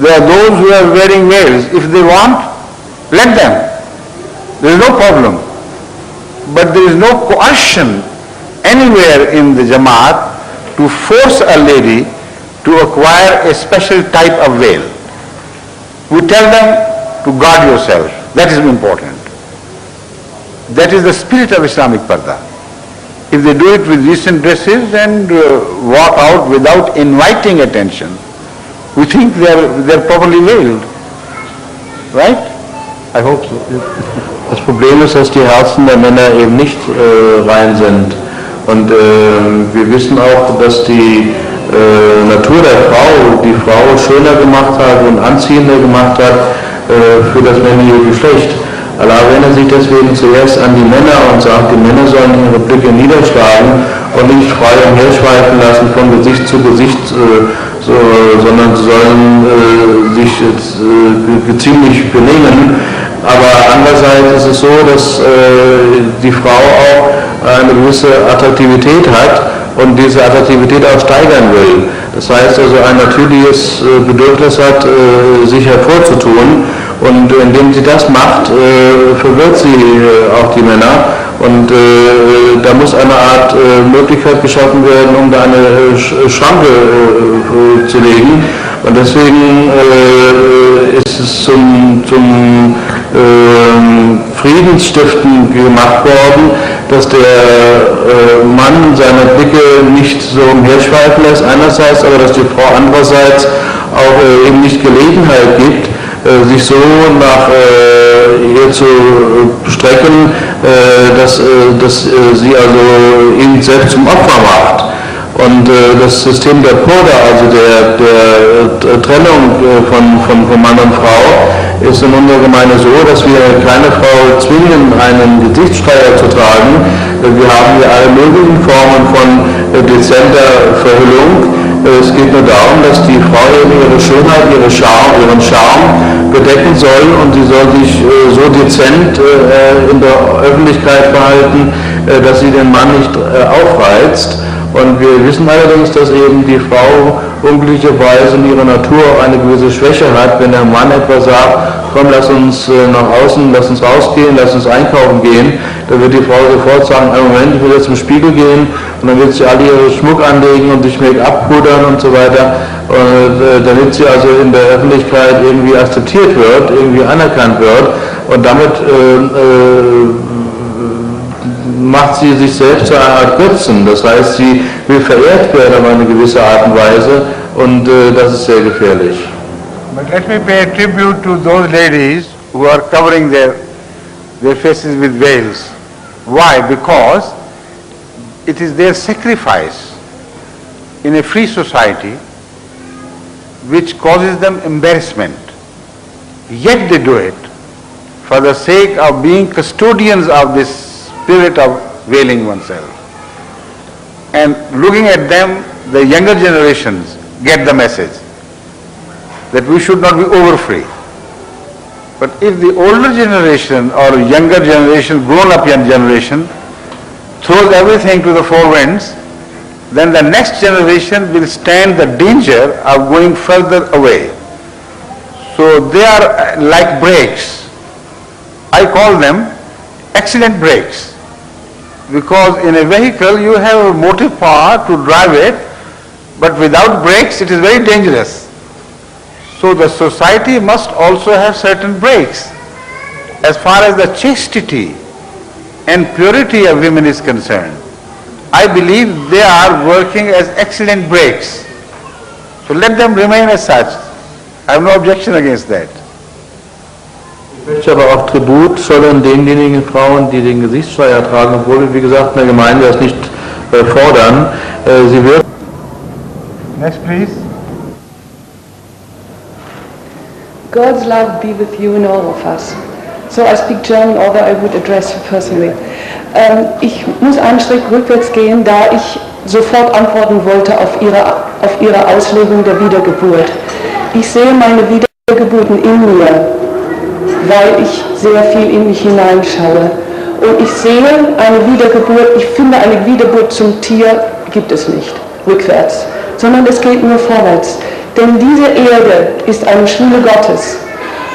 There are those who are wearing veils. If they want, let them. There is no problem. But there is no coercion anywhere in the Jamaat to force a lady to acquire a special type of veil. We tell them to guard yourself. That is important. That is the spirit of Islamic Parda. If they do it with decent dresses and walk out without inviting attention, we think they are properly veiled. Right? I hope so. Das Problem ist, dass die Herzen der Männer eben nicht rein sind. Und wir wissen auch, dass die Natur der Frau die Frau schöner gemacht hat und anziehender gemacht hat für das männliche Geschlecht. Allah wendet sich deswegen zuerst an die Männer und sagt, die Männer sollen ihre Blicke niederschlagen und nicht frei umherschweifen lassen von Gesicht zu Gesicht, sondern sollen sich ziemlich benehmen. Aber andererseits ist es so, dass die Frau auch eine gewisse Attraktivität hat und diese Attraktivität auch steigern will. Das heißt also ein natürliches Bedürfnis hat, sich hervorzutun, und indem sie das macht, verwirrt sie auch die Männer, und da muss eine Art Möglichkeit geschaffen werden, um da eine Schranke zu legen, und deswegen ist es zum Friedensstiften gemacht worden, dass der Mann seine Blicke nicht so umherschweifen lässt einerseits, aber dass die Frau andererseits auch eben nicht Gelegenheit gibt, sich so nach ihr zu strecken, dass sie also ihn selbst zum Opfer macht. Und das System der Purda, also der Trennung von Mann und Frau, ist in unserer Gemeinde so, dass wir keine Frau zwingen, einen Gesichtsstreier zu tragen. Wir haben hier alle möglichen Formen von dezenter Verhüllung. Es geht nur darum, dass die Frau ihre Schönheit, ihren Charme bedecken soll, und sie soll sich so dezent in der Öffentlichkeit verhalten, dass sie den Mann nicht aufreizt. Und wir wissen allerdings, dass eben die Frau unglücklicherweise in ihrer Natur eine gewisse Schwäche hat. Wenn der Mann etwa sagt, komm, lass uns nach außen, lass uns rausgehen, lass uns einkaufen gehen, dann wird die Frau sofort sagen, Moment, ich will jetzt zum Spiegel gehen, und dann wird sie alle ihre Schmuck anlegen und sich Make-up pudern und so weiter, damit sie also in der Öffentlichkeit irgendwie akzeptiert wird, irgendwie anerkannt wird, und damit macht sie sich selbst zu einer Art Götzen. Das heißt, sie will verehrt werden auf eine gewisse Art und Weise, und das ist sehr gefährlich. But let me pay tribute to those ladies who are covering their faces with veils. Why? Because it is their sacrifice in a free society which causes them embarrassment. Yet they do it for the sake of being custodians of this spirit of veiling oneself. And looking at them, the younger generations get the message that we should not be over-free. But if the older generation or younger generation, grown-up young generation, throws everything to the four winds, then the next generation will stand the danger of going further away. So they are like brakes. I call them accident brakes, because in a vehicle you have a motive power to drive it, but without brakes it is very dangerous. So the society must also have certain brakes. As far as the chastity and purity of women is concerned, I believe they are working as excellent brakes. So let them remain as such. I have no objection against that. Ich möchte aber auch Tribut zollen denjenigen Frauen, die den Gesichtsschleier tragen, obwohl wir, wie gesagt, in der Gemeinde das nicht fordern. Sie wird. Next, please. God's love be with you and all of us. So I speak German, although I would address you personally. Ich muss einen Schritt rückwärts gehen, da ich sofort antworten wollte auf Ihre Auslegung der Wiedergeburt. Ich sehe meine Wiedergeburten in mir, weil ich sehr viel in mich hineinschaue. Und ich sehe eine Wiedergeburt, ich finde eine Wiedergeburt zum Tier gibt es nicht, rückwärts, sondern es geht nur vorwärts. Denn diese Erde ist eine Schule Gottes.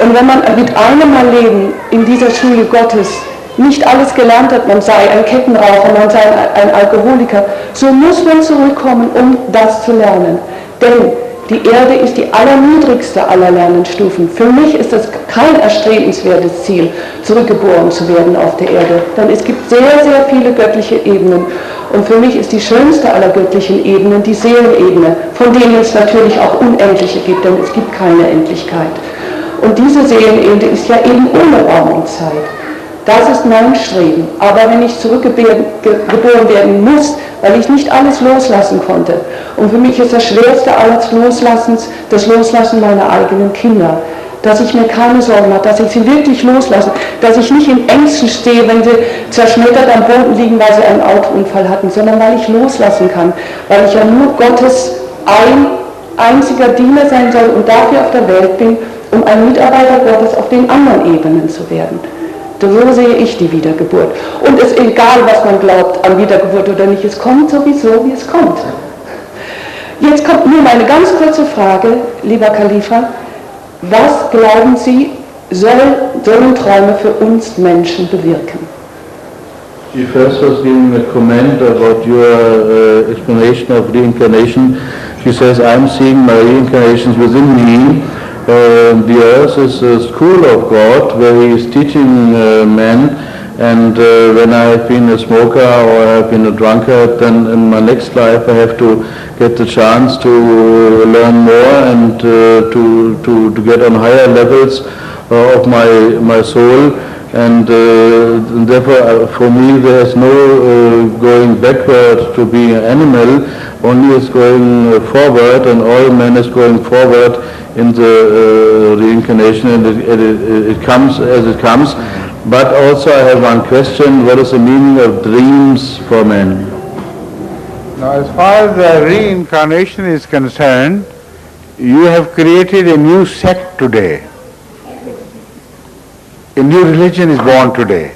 Und wenn man mit einem Mal Leben in dieser Schule Gottes nicht alles gelernt hat, man sei ein Kettenraucher, man sei ein Alkoholiker, so muss man zurückkommen, um das zu lernen. Denn die Erde ist die allerniedrigste aller Lernstufen. Für mich ist es kein erstrebenswertes Ziel, zurückgeboren zu werden auf der Erde. Denn es gibt sehr, sehr viele göttliche Ebenen. Und für mich ist die schönste aller göttlichen Ebenen die Seelenebene, von denen es natürlich auch unendliche gibt, denn es gibt keine Endlichkeit. Und diese Seelenebene ist ja eben ohne Raum und Zeit. Das ist mein Streben. Aber wenn ich zurückgeboren werden muss, weil ich nicht alles loslassen konnte, und für mich ist das Schwerste alles Loslassens das Loslassen meiner eigenen Kinder, dass ich mir keine Sorgen mache, dass ich sie wirklich loslasse, dass ich nicht in Ängsten stehe, wenn sie zerschmettert am Boden liegen, weil sie einen Autounfall hatten, sondern weil ich loslassen kann, weil ich ja nur Gottes einziger Diener sein soll und dafür auf der Welt bin, um ein Mitarbeiter Gottes auf den anderen Ebenen zu werden. So sehe ich die Wiedergeburt. Und es ist egal, was man glaubt an Wiedergeburt oder nicht, es kommt sowieso, wie es kommt. Jetzt kommt nur meine ganz kurze Frage, lieber Khalifa. Was glauben Sie, sollen Träume für uns Menschen bewirken? She first was giving a comment about your explanation of reincarnation. She says, I'm seeing my reincarnations within me. The earth is a school of God where He is teaching men, and when I have been a smoker or I have been a drunkard, then in my next life I have to get the chance to learn more and to get on higher levels of my soul. And therefore for me there is no going backward to be an animal, only is going forward, and all men is going forward in the reincarnation, and it comes as it comes. But also I have one question: what is the meaning of dreams for men? Now, as far as the reincarnation is concerned, you have created a new sect today. A new religion is born today,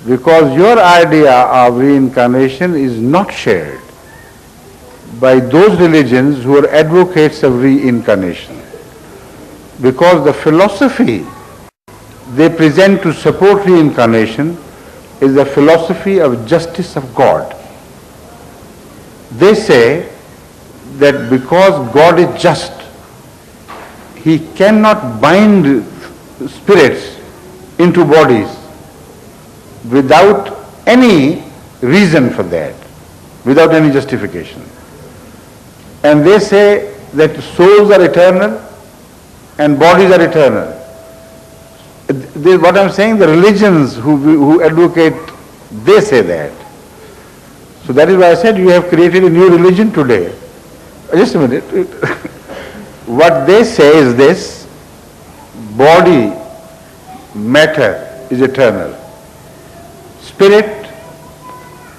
because your idea of reincarnation is not shared by those religions who are advocates of reincarnation, because the philosophy they present to support reincarnation is the philosophy of justice of God. They say that because God is just, He cannot bind spirits into bodies without any reason for that, without any justification. And they say that souls are eternal and bodies are eternal. What I'm saying, the religions who advocate, they say that. So that is why I said you have created a new religion today. Just a minute. What they say is this: body, matter is eternal. Spirit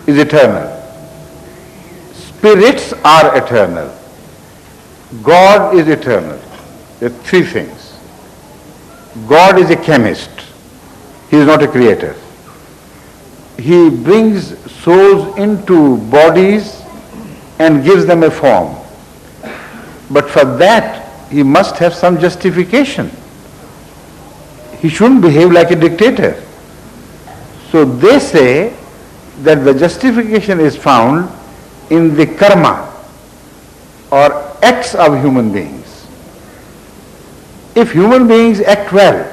is eternal. Spirits are eternal. God is eternal. There are three things. God is a chemist. He is not a creator. He brings souls into bodies and gives them a form. But for that, he must have some justification. He shouldn't behave like a dictator. So they say that the justification is found in the karma or acts of human beings. If human beings act well,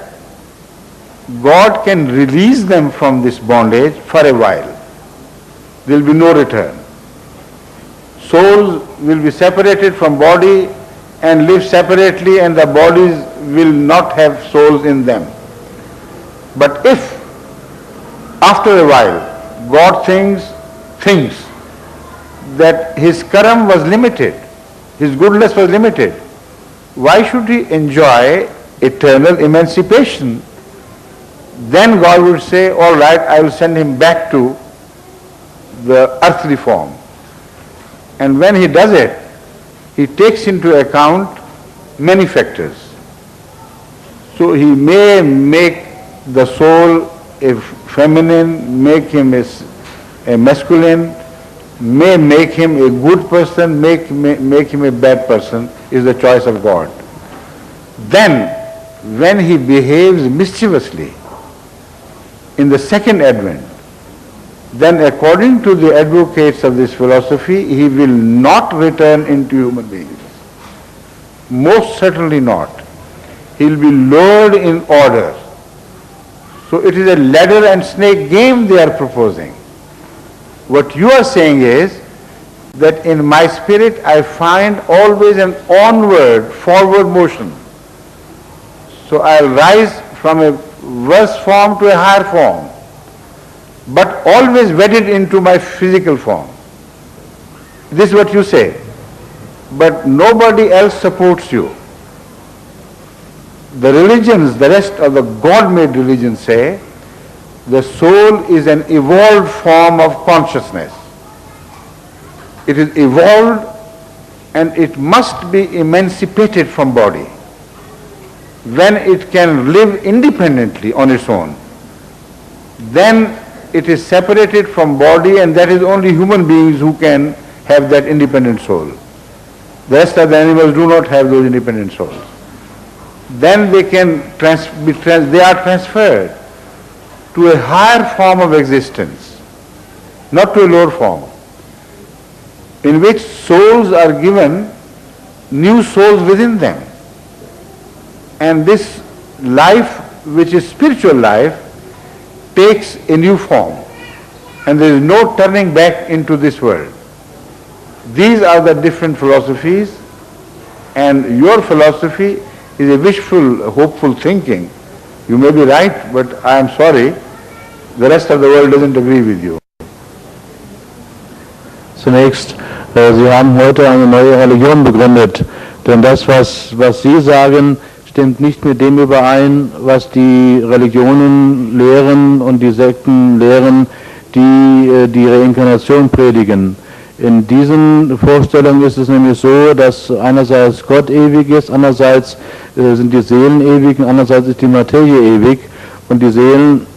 God can release them from this bondage for a while. There will be no return. Souls will be separated from body and live separately, and the bodies will not have souls in them. But if after a while God thinks that his karam was limited, his goodness was limited, why should he enjoy eternal emancipation? Then God would say, all right, I will send him back to the earthly form. And when he does it, he takes into account many factors. So he may make the soul a feminine, make him a masculine, may make him a good person, make him a bad person, is the choice of God. Then, when he behaves mischievously in the second advent, then according to the advocates of this philosophy, he will not return into human beings. Most certainly not. He will be lured in order. So it is a ladder and snake game they are proposing. What you are saying is that in my spirit I find always an onward, forward motion. So I'll rise from a worse form to a higher form, but always wedded into my physical form. This is what you say. But nobody else supports you. the religions, the rest of the God-made religions say, the soul is an evolved form of consciousness. It is evolved and it must be emancipated from body. When it can live independently on its own, then it is separated from body, and that is only human beings who can have that independent soul. The rest of the animals do not have those independent souls. Then they can they are transferred to a higher form of existence, not to a lower form, in which souls are given new souls within them. And this life, which is spiritual life, takes a new form, and there is no turning back into this world. These are the different philosophies, and your philosophy is a wishful, hopeful thinking. You may be right, but I am sorry, the rest of the world doesn't agree with you. Zunächst, Sie haben heute eine neue Religion begründet, denn das, was Sie sagen, stimmt nicht mit dem überein, was die Religionen lehren und die Sekten lehren, die die Reinkarnation predigen. In diesen Vorstellungen ist es nämlich so, dass einerseits Gott ewig ist, andererseits sind die Seelen ewig und andererseits ist die Materie ewig, und die Seelen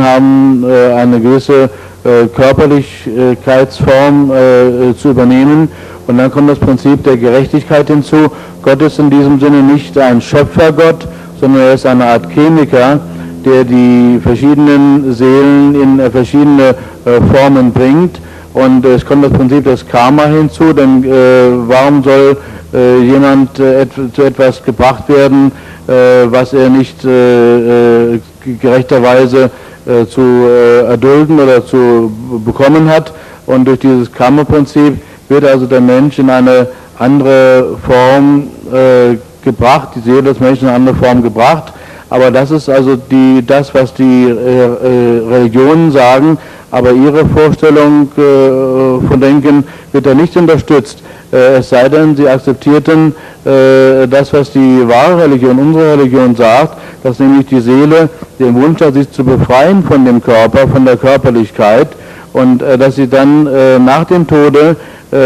haben eine gewisse Körperlichkeitsform zu übernehmen, und dann kommt das Prinzip der Gerechtigkeit hinzu. Gott ist in diesem Sinne nicht ein Schöpfergott, sondern er ist eine Art Chemiker, der die verschiedenen Seelen in verschiedene Formen bringt. Und es kommt das Prinzip des Karma hinzu, denn warum soll jemand zu etwas gebracht werden, was er nicht gerechterweise zu erdulden oder zu bekommen hat? Und durch dieses Karma-Prinzip wird also der Mensch in eine andere Form gebracht, die Seele des Menschen in eine andere Form gebracht. Aber das ist also das, was die Religionen sagen, aber ihre Vorstellung von Denken wird da nicht unterstützt. Es sei denn, sie akzeptierten das, was die wahre Religion, unsere Religion sagt, dass nämlich die Seele den Wunsch hat, sich zu befreien von dem Körper, von der Körperlichkeit, und dass sie dann nach dem Tode in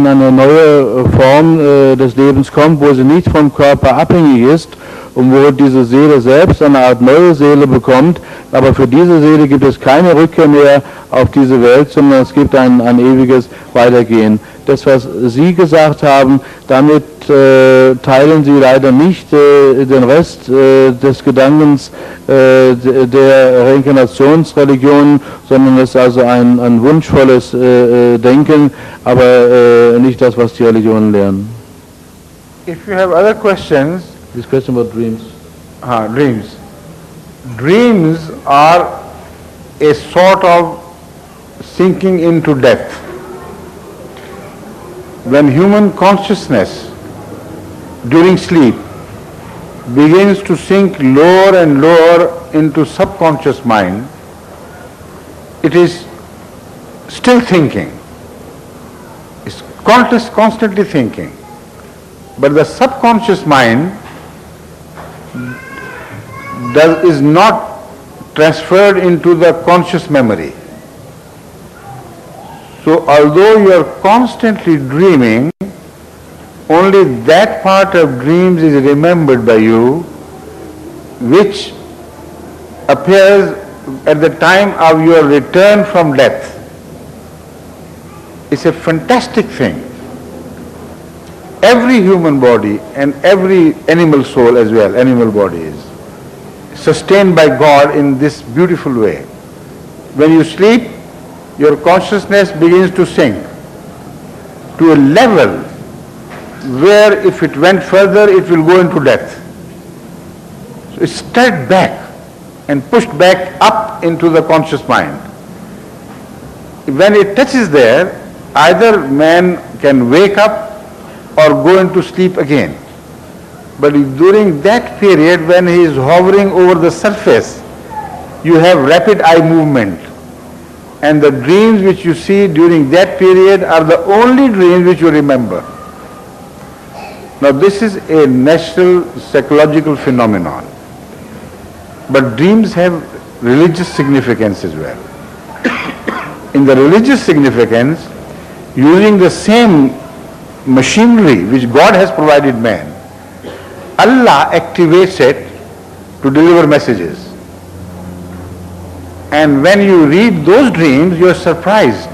eine neue Form des Lebens kommt, wo sie nicht vom Körper abhängig ist und wo diese Seele selbst eine Art neue Seele bekommt, aber für diese Seele gibt es keine Rückkehr mehr auf diese Welt, sondern es gibt ein ewiges Weitergehen. Das, was Sie gesagt haben, damit teilen Sie leider nicht den Rest des Gedankens der Reinkarnationsreligion, sondern es ist also ein wunschvolles Denken, aber nicht das, was die Religionen lehren. If you have other questions, this question about dreams. Dreams. Dreams are a sort of sinking into death. When human consciousness during sleep begins to sink lower and lower into subconscious mind, it is still thinking. It's constantly thinking. But the subconscious mind is not transferred into the conscious memory. So although you are constantly dreaming, only that part of dreams is remembered by you which appears at the time of your return from death. It's a fantastic thing. Every human body and every animal soul as well, animal body is sustained by God in this beautiful way. When you sleep, your consciousness begins to sink to a level where if it went further, it will go into death. So it's stirred back and pushed back up into the conscious mind. When it touches there, either man can wake up or go into sleep again. But during that period when he is hovering over the surface, you have rapid eye movement. And the dreams which you see during that period are the only dreams which you remember. Now this is a natural psychological phenomenon, but dreams have religious significance as well. In the religious significance, using the same machinery which God has provided man, Allah activates it to deliver messages. And when you read those dreams, you are surprised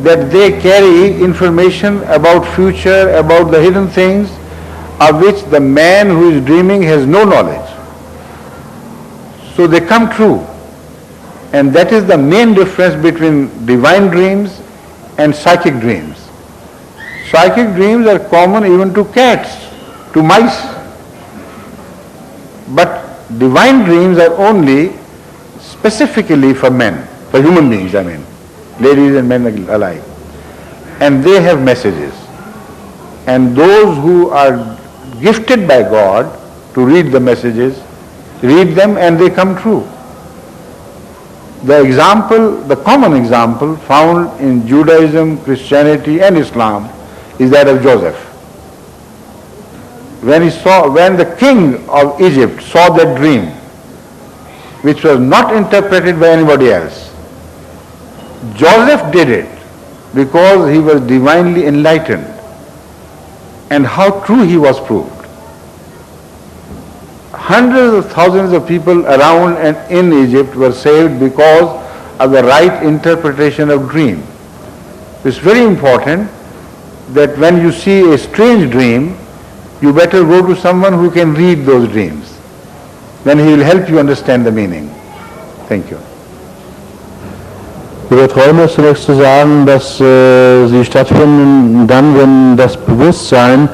that they carry information about future, about the hidden things of which the man who is dreaming has no knowledge. So they come true. And that is the main difference between divine dreams and psychic dreams. Psychic dreams are common even to cats, to mice. But divine dreams are only specifically for men, for human beings, I mean, ladies and men alike. And they have messages. And those who are gifted by God to read the messages, read them and they come true. The example, the common example found in Judaism, Christianity and Islam is that of Joseph. When the king of Egypt saw that dream, which was not interpreted by anybody else, Joseph did it because he was divinely enlightened. And how true he was proved. Hundreds of thousands of people around and in Egypt were saved because of the right interpretation of dream. It's very important that when you see a strange dream, you better go to someone who can read those dreams. Then he will help you understand the meaning. Thank you. Über Träume ist zunächst zu sagen, dass sie stattfinden dann, wenn das Bewusstsein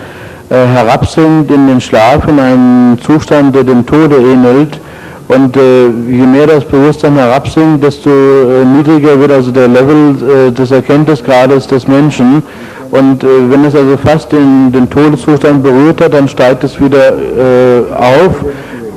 herabsinkt in den Schlaf, in einen Zustand, der dem Tode ähnelt. Und je mehr das Bewusstsein herabsinkt, desto niedriger wird also der Level des Erkenntnisgrades des Menschen. Und wenn es also fast den Todeszustand berührt hat, dann steigt es wieder auf.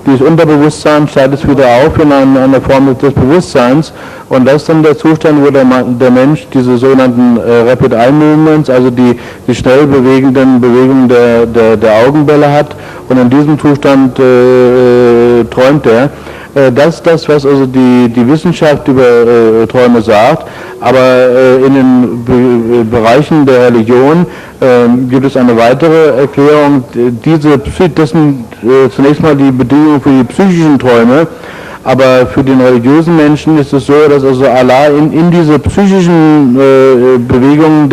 Dieses Unterbewusstsein steigt es wieder auf in eine Form des Bewusstseins. Und das ist dann der Zustand, wo der Mensch diese sogenannten Rapid Eye Movements, also die schnell bewegenden Bewegungen der Augenbälle hat. Und in diesem Zustand träumt er. Das ist das, was also die Wissenschaft über Träume sagt. Aber in den Bereichen der Religion gibt es eine weitere Erklärung. Das sind zunächst mal die Bedingungen für die psychischen Träume. Aber für den religiösen Menschen ist es so, dass also Allah in diese psychischen Bewegungen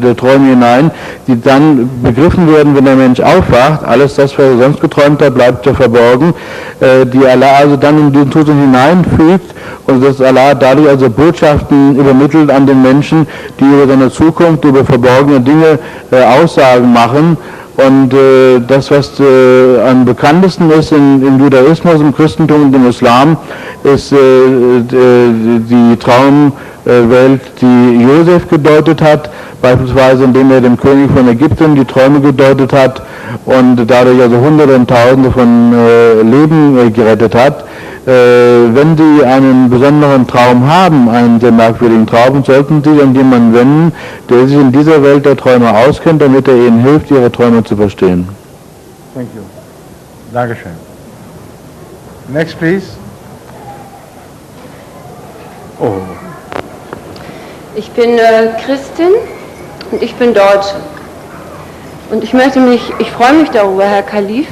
der Träume hinein, die dann begriffen werden, wenn der Mensch aufwacht, alles das, was er sonst geträumt hat, bleibt ja verborgen, die Allah also dann in diesen Zustand hineinfügt und dass Allah dadurch also Botschaften übermittelt an den Menschen, die über seine Zukunft, über verborgene Dinge Aussagen machen. Und das, was am bekanntesten ist im Judaismus, im Christentum und im Islam, ist die Traumwelt, die Josef gedeutet hat, beispielsweise indem er dem König von Ägypten die Träume gedeutet hat und dadurch also Hunderte und Tausende von Leben gerettet hat. Wenn Sie einen besonderen Traum haben, einen sehr merkwürdigen Traum, sollten Sie an jemanden wenden, der sich in dieser Welt der Träume auskennt, damit er Ihnen hilft, Ihre Träume zu verstehen. Thank you. Dankeschön. Next, please. Oh. Ich bin Christin und ich bin Deutsche. Und ich freue mich darüber, Herr Kalif,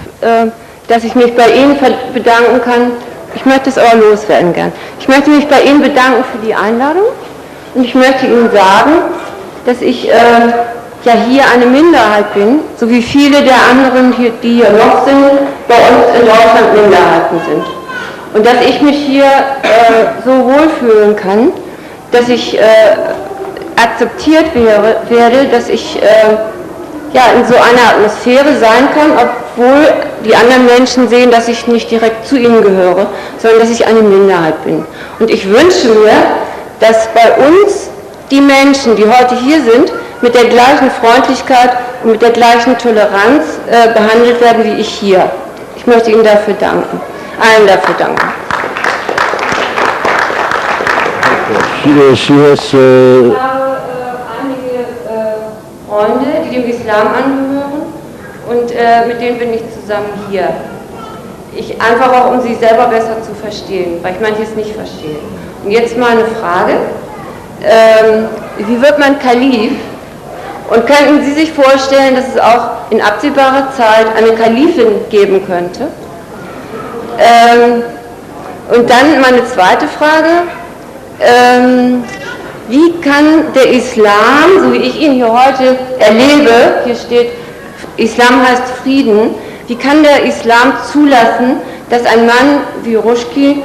dass ich mich bei Ihnen bedanken kann. Ich möchte es aber loswerden gern. Ich möchte mich bei Ihnen bedanken für die Einladung und ich möchte Ihnen sagen, dass ich ja hier eine Minderheit bin, so wie viele der anderen, die hier noch sind, bei uns in Deutschland Minderheiten sind. Und dass ich mich hier so wohlfühlen kann, dass ich akzeptiert werde, dass ich ja, in so einer Atmosphäre sein kann, obwohl die anderen Menschen sehen, dass ich nicht direkt zu ihnen gehöre, sondern dass ich eine Minderheit bin. Und ich wünsche mir, dass bei uns die Menschen, die heute hier sind, mit der gleichen Freundlichkeit und mit der gleichen Toleranz behandelt werden wie ich hier. Ich möchte Ihnen dafür danken, allen dafür danken. She has Freunde, die dem Islam angehören und mit denen bin ich zusammen hier. Einfach auch, um sie selber besser zu verstehen, weil ich manches nicht verstehe. Und jetzt mal eine Frage. Wie wird man Kalif? Und könnten Sie sich vorstellen, dass es auch in absehbarer Zeit eine Kalifin geben könnte? Und dann meine zweite Frage. Wie kann der Islam, so wie ich ihn hier heute erlebe, hier steht, Islam heißt Frieden, wie kann der Islam zulassen, dass ein Mann wie Rushki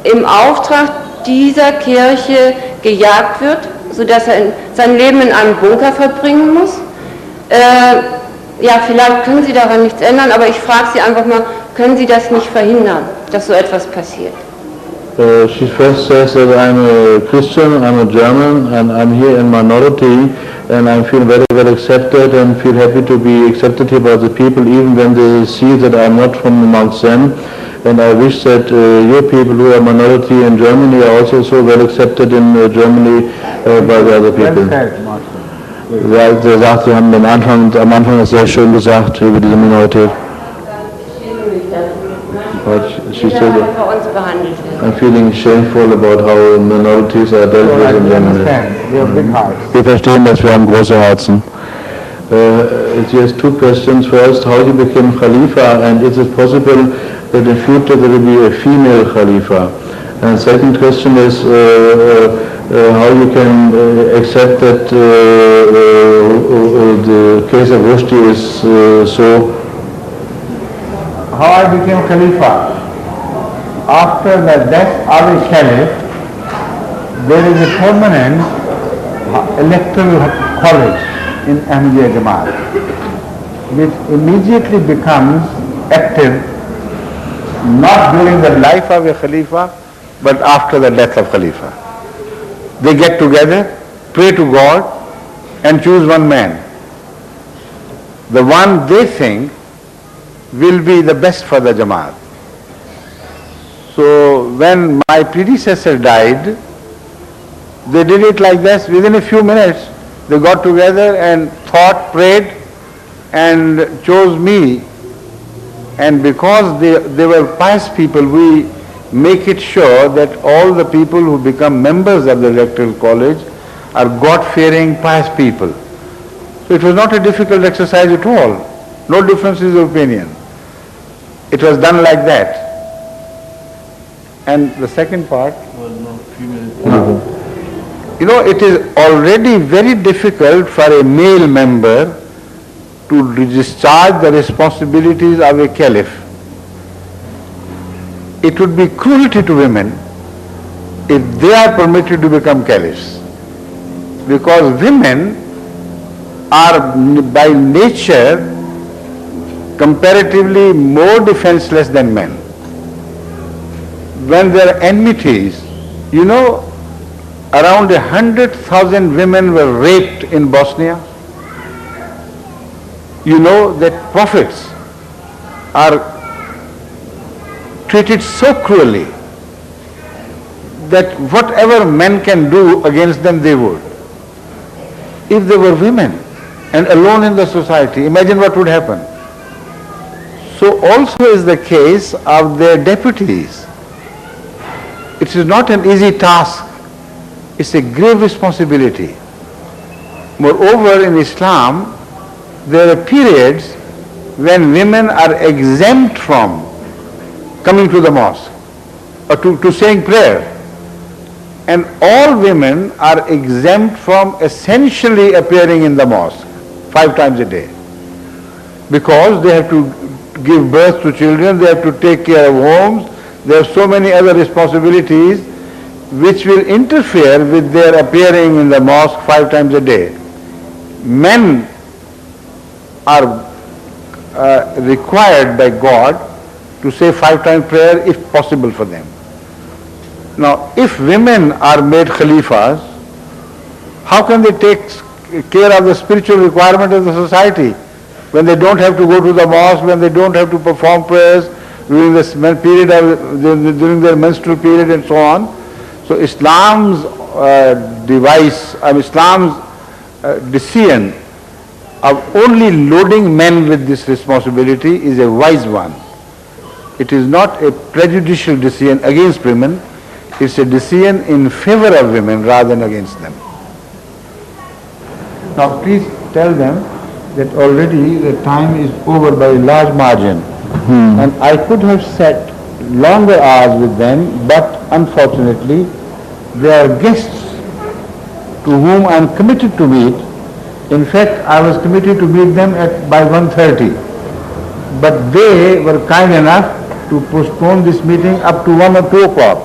im Auftrag dieser Kirche gejagt wird, sodass er sein Leben in einem Bunker verbringen muss? Ja, vielleicht können Sie daran nichts ändern, aber ich frage Sie einfach mal, können Sie das nicht verhindern, dass so etwas passiert? She first says that I'm a Christian, I'm a German, and I'm here in minority, and I feel very well accepted and feel happy to be accepted here by the people, even when they see that I'm not from amongst them. And I wish that your people who are minority in Germany are also so well accepted in Germany by the other people. Ja, der sagt, Sie haben am Anfang das sehr schön gesagt über diese Minorität. She said, I'm feeling shameful about how minorities are dealt with in Germany. Wir verstehen das, wir haben große Herzen. She has two questions. First, how you became Khalifa, and is it possible that in future there will be a female Khalifa? And second question is how you can accept that the case of Rushdie is so. How I became Khalifa? After the death of a Caliph, there is a permanent electoral college in Ahmadiyya Jamaat, which immediately becomes active not during the life of a Khalifa, but after the death of Khalifa. They get together, pray to God, and choose one man. The one they think will be the best for the Jamaat. So when my predecessor died, they did it like this. Within a few minutes, they got together and thought, prayed, and chose me. And because they were pious people, we make it sure that all the people who become members of the electoral college are God-fearing, pious people. So it was not a difficult exercise at all. No differences of opinion. It was done like that. And the second part? You know, it is already very difficult for a male member to discharge the responsibilities of a caliph. It would be cruelty to women if they are permitted to become caliphs. Because women are by nature comparatively more defenseless than men. When there are enmities, you know, around 100,000 women were raped in Bosnia. You know that prophets are treated so cruelly that whatever men can do against them, they would. If they were women and alone in the society, imagine what would happen. So also is the case of their deputies. It is not an easy task. It's a grave responsibility. Moreover, in Islam, there are periods when women are exempt from coming to the mosque or to saying prayer. And all women are exempt from essentially appearing in the mosque 5 times a day. Because they have to give birth to children, they have to take care of homes, there are so many other responsibilities which will interfere with their appearing in the mosque 5 times a day. Men are required by God to say 5 times prayer if possible for them. Now, if women are made khalifas, how can they take care of the spiritual requirement of the society when they don't have to go to the mosque, when they don't have to perform prayers during this period during their menstrual period and so on? So Islam's Islam's decision of only loading men with this responsibility is a wise one. It is not a prejudicial decision against women, it's a decision in favor of women rather than against them. Now please tell them that already the time is over by a large margin. And I could have sat longer hours with them, but unfortunately they are guests to whom I am committed to meet. In fact, I was committed to meet them by 1:30. But they were kind enough to postpone this meeting up to 1 or 2 o'clock.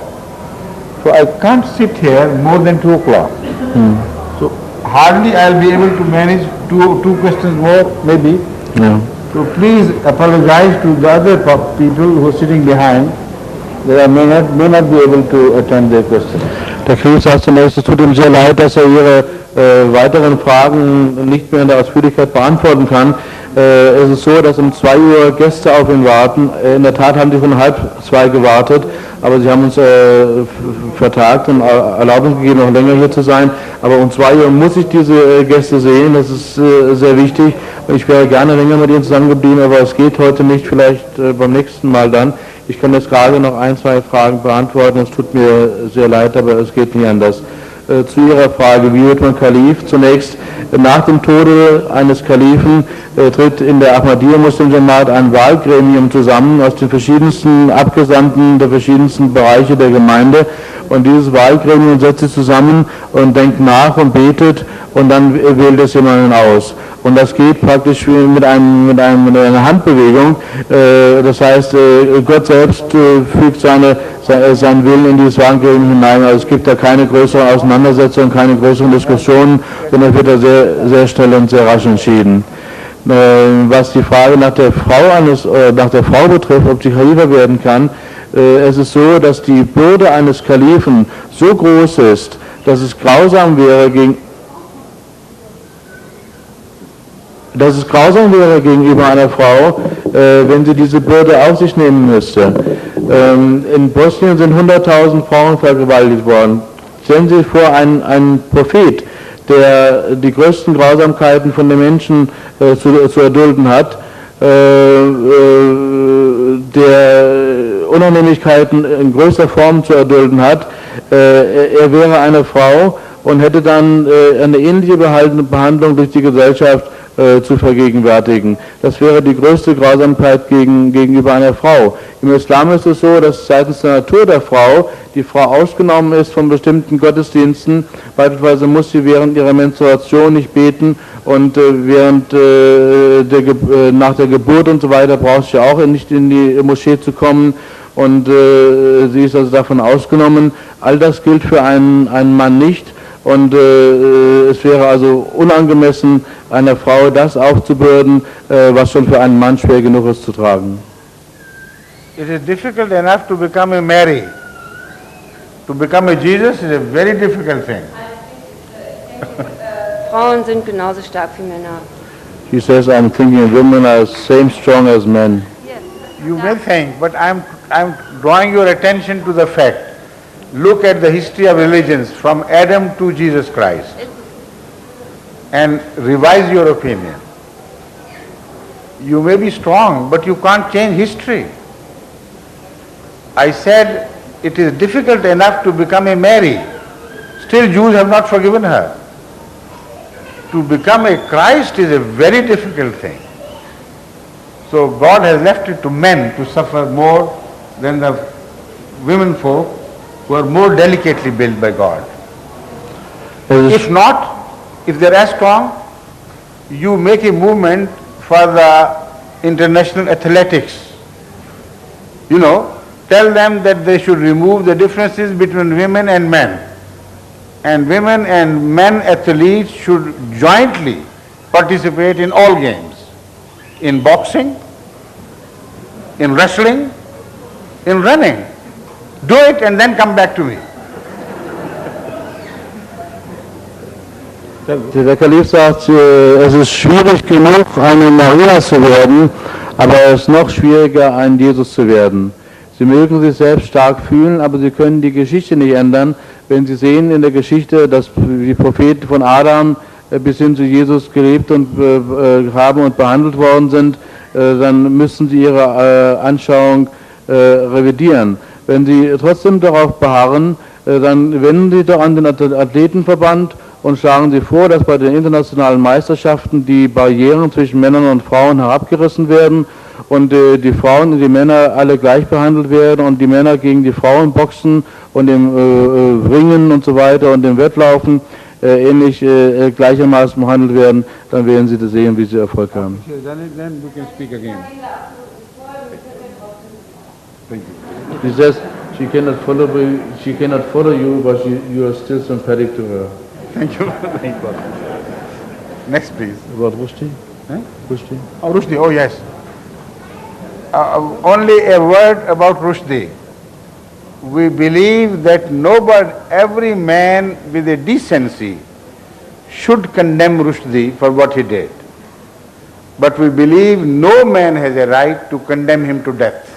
So I can't sit here more than 2 o'clock. So hardly I'll be able to manage two questions more, maybe. So please apologize to the other people who are sitting behind that I may not be able to attend their questions. Der Krebs sagt zunächst, es tut ihm sehr leid, dass er Ihre weiteren Fragen nicht mehr in der Ausführlichkeit beantworten kann. Es ist so, dass um 2 Uhr Gäste auf ihn warten. In der Tat haben die von 1:30 gewartet, aber sie haben uns vertagt und Erlaubnis gegeben, noch länger hier zu sein. Aber um 2 Uhr muss ich diese Gäste sehen, das ist sehr wichtig. Ich wäre gerne länger mit ihnen zusammengeblieben, aber es geht heute nicht, vielleicht beim nächsten Mal dann. Ich kann jetzt gerade noch 1, 2 Fragen beantworten, es tut mir sehr leid, aber es geht nicht anders. Zu Ihrer Frage, wie wird man Kalif? Zunächst, nach dem Tode eines Kalifen tritt in der Ahmadiyya-Muslim-Jamaat ein Wahlgremium zusammen aus den verschiedensten Abgesandten der verschiedensten Bereiche der Gemeinde, und dieses Wahlgremium setzt sich zusammen und denkt nach und betet und dann wählt es jemanden aus. Und das geht praktisch mit einer Handbewegung. Das heißt, Gott selbst fügt seinen Willen in dieses Wahlgremium hinein. Also es gibt da keine größere Auseinandersetzung, keine größeren Diskussionen, sondern wird da sehr, sehr schnell und sehr rasch entschieden. Was die Frage nach der Frau betrifft, ob sie Khalifa werden kann, es ist so, dass die Bürde eines Kalifen so groß ist, dass es grausam wäre gegenüber einer Frau, wenn sie diese Bürde auf sich nehmen müsste. In Bosnien sind 100.000 Frauen vergewaltigt worden. Stellen Sie sich vor, ein Prophet, der die größten Grausamkeiten von den Menschen zu erdulden hat, der Unannehmlichkeiten in größter Form zu erdulden hat, er wäre eine Frau und hätte dann eine ähnliche Behandlung durch die Gesellschaft zu vergegenwärtigen. Das wäre die größte Grausamkeit gegenüber einer Frau. Im Islam ist es so, dass seitens der Natur der Frau die Frau ausgenommen ist von bestimmten Gottesdiensten. Beispielsweise muss sie während ihrer Menstruation nicht beten und nach der Geburt und so weiter braucht sie auch nicht in die Moschee zu kommen, und sie ist also davon ausgenommen. All das gilt für einen Mann nicht. Und es wäre also unangemessen, einer Frau das aufzubürden, was schon für einen Mann schwer genug ist zu tragen. It is difficult enough to become a Mary. To become a Jesus is a very difficult thing. Frauen sind genauso stark wie Männer. He says, I'm thinking women are same strong as men. You may think, but I'm drawing your attention to the fact. Look at the history of religions from Adam to Jesus Christ and revise your opinion. You may be strong, but you can't change history. I said it is difficult enough to become a Mary. Still Jews have not forgiven her. To become a Christ is a very difficult thing. So God has left it to men to suffer more than the women folk who are more delicately built by God. If not, if they are as strong, you make a movement for the international athletics. You know, tell them that they should remove the differences between women and men. And women and men athletes should jointly participate in all games. In boxing, in wrestling, in running. Do it and then come back to me. Der Kalif sagt, es ist schwierig genug, eine Maria zu werden, aber es ist noch schwieriger, ein Jesus zu werden. Sie mögen sich selbst stark fühlen, aber sie können die Geschichte nicht ändern. Wenn Sie sehen in der Geschichte, dass die Propheten von Adam bis hin zu Jesus gelebt und haben und behandelt worden sind, dann müssen sie ihre Anschauung revidieren. Wenn sie trotzdem darauf beharren, dann wenden sie doch an den Athletenverband und schlagen sie vor, dass bei den internationalen Meisterschaften die Barrieren zwischen Männern und Frauen herabgerissen werden und die Frauen und die Männer alle gleich behandelt werden und die Männer gegen die Frauen boxen und im Ringen und so weiter und im Wettlaufen ähnlich gleichermaßen behandelt werden, dann werden Sie das sehen, wie Sie Erfolg haben. She says she cannot follow you, but you are still sympathetic to her. Thank you. Next, please. About Rushdie? Rushdie. Oh, Rushdie. Oh, yes. Only a word about Rushdie. We believe that every man with a decency should condemn Rushdie for what he did. But we believe no man has a right to condemn him to death.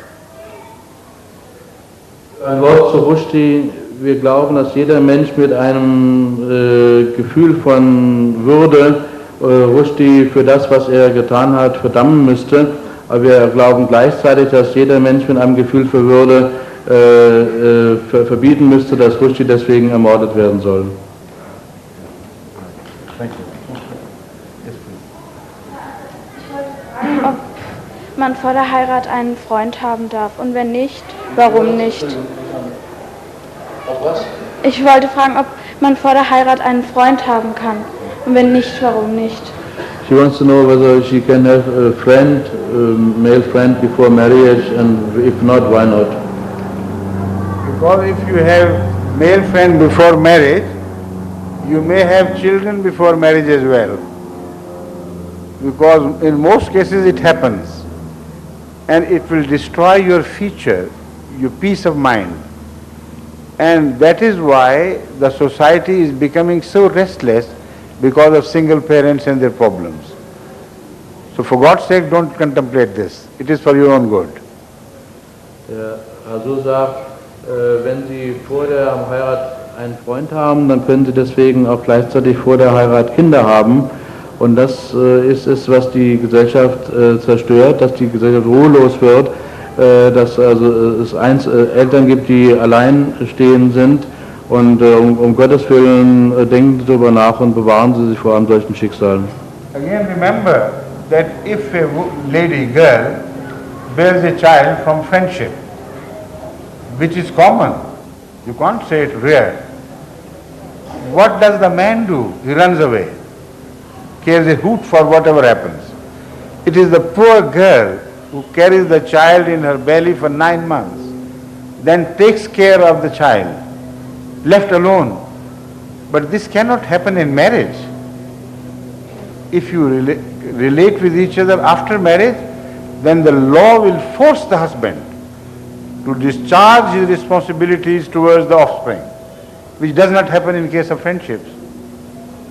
Ein Wort zu Rushdie. Wir glauben, dass jeder Mensch mit einem Gefühl von Würde Rushdie für das, was er getan hat, verdammen müsste. Aber wir glauben gleichzeitig, dass jeder Mensch mit einem Gefühl für Würde verbieten müsste, dass Rushdie deswegen ermordet werden soll. Ob man vor der Heirat einen Freund haben darf und wenn nicht, warum nicht? Ich wollte fragen, ob man vor der Heirat einen Freund haben kann und wenn nicht, warum nicht? She wants to know whether she can have a friend, male friend before marriage, and if not, why not? Because if you have male friend before marriage, you may have children before marriage as well. Because in most cases it happens, and it will destroy your future, your peace of mind. And that is why the society is becoming so restless because of single parents and their problems. So for God's sake, don't contemplate this. It is for your own good. Der Hasur sagt, wenn Sie vor der Heirat einen Freund haben, dann können Sie deswegen auch gleichzeitig vor der Heirat Kinder haben. Und das ist es, was die Gesellschaft zerstört, dass die Gesellschaft ruhelos wird, dass also es Eltern gibt, die alleinstehend sind. Und um Gottes Willen denken Sie darüber nach und bewahren Sie sich vor einem solchen Schicksal. Again remember that if a girl bears a child from friendship, which is common, you can't say it rare, what does the man do? He runs away, cares a hoot for whatever happens. It is the poor girl who carries the child in her belly for 9 months, then takes care of the child, left alone. But this cannot happen in marriage. If you relate with each other after marriage, then the law will force the husband to discharge his responsibilities towards the offspring, which does not happen in case of friendships.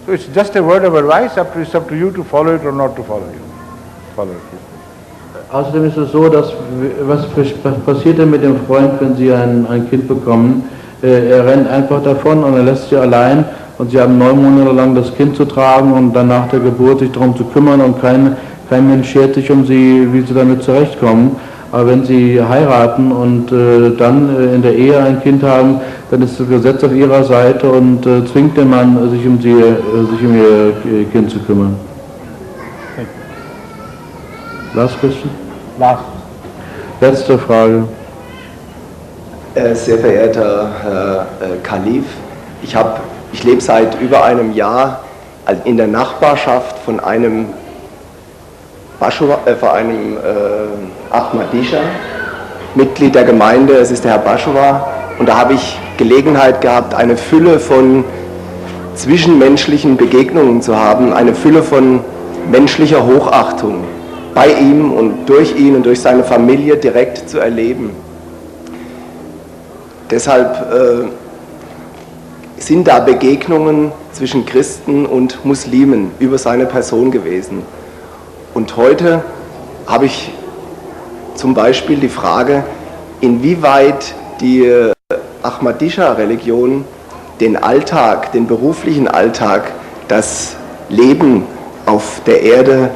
So it's just a word of advice, it's up to you to follow it or not to follow it. Außerdem ist es so, dass was passiert denn mit dem Freund, wenn Sie ein Kind bekommen? Er rennt einfach davon und er lässt Sie allein und Sie haben 9 Monate lang das Kind zu tragen und dann nach der Geburt sich darum zu kümmern und kein Mensch schert sich um Sie, wie Sie damit zurechtkommen. Aber wenn Sie heiraten und dann in der Ehe ein Kind haben, dann ist das Gesetz auf Ihrer Seite und zwingt den Mann, sich um Ihr Kind zu kümmern. Last question? Letzte Frage. Sehr verehrter Herr Kalif, ich lebe seit über einem Jahr in der Nachbarschaft von einem Ahmadischer, Mitglied der Gemeinde, es ist der Herr Baschowa, und da habe ich Gelegenheit gehabt, eine Fülle von zwischenmenschlichen Begegnungen zu haben, eine Fülle von menschlicher Hochachtung bei ihm und durch ihn und durch seine Familie direkt zu erleben. Deshalb sind da Begegnungen zwischen Christen und Muslimen über seine Person gewesen. Und heute habe ich zum Beispiel die Frage, inwieweit die Ahmadischa-Religion den Alltag, den beruflichen Alltag, das Leben auf der Erde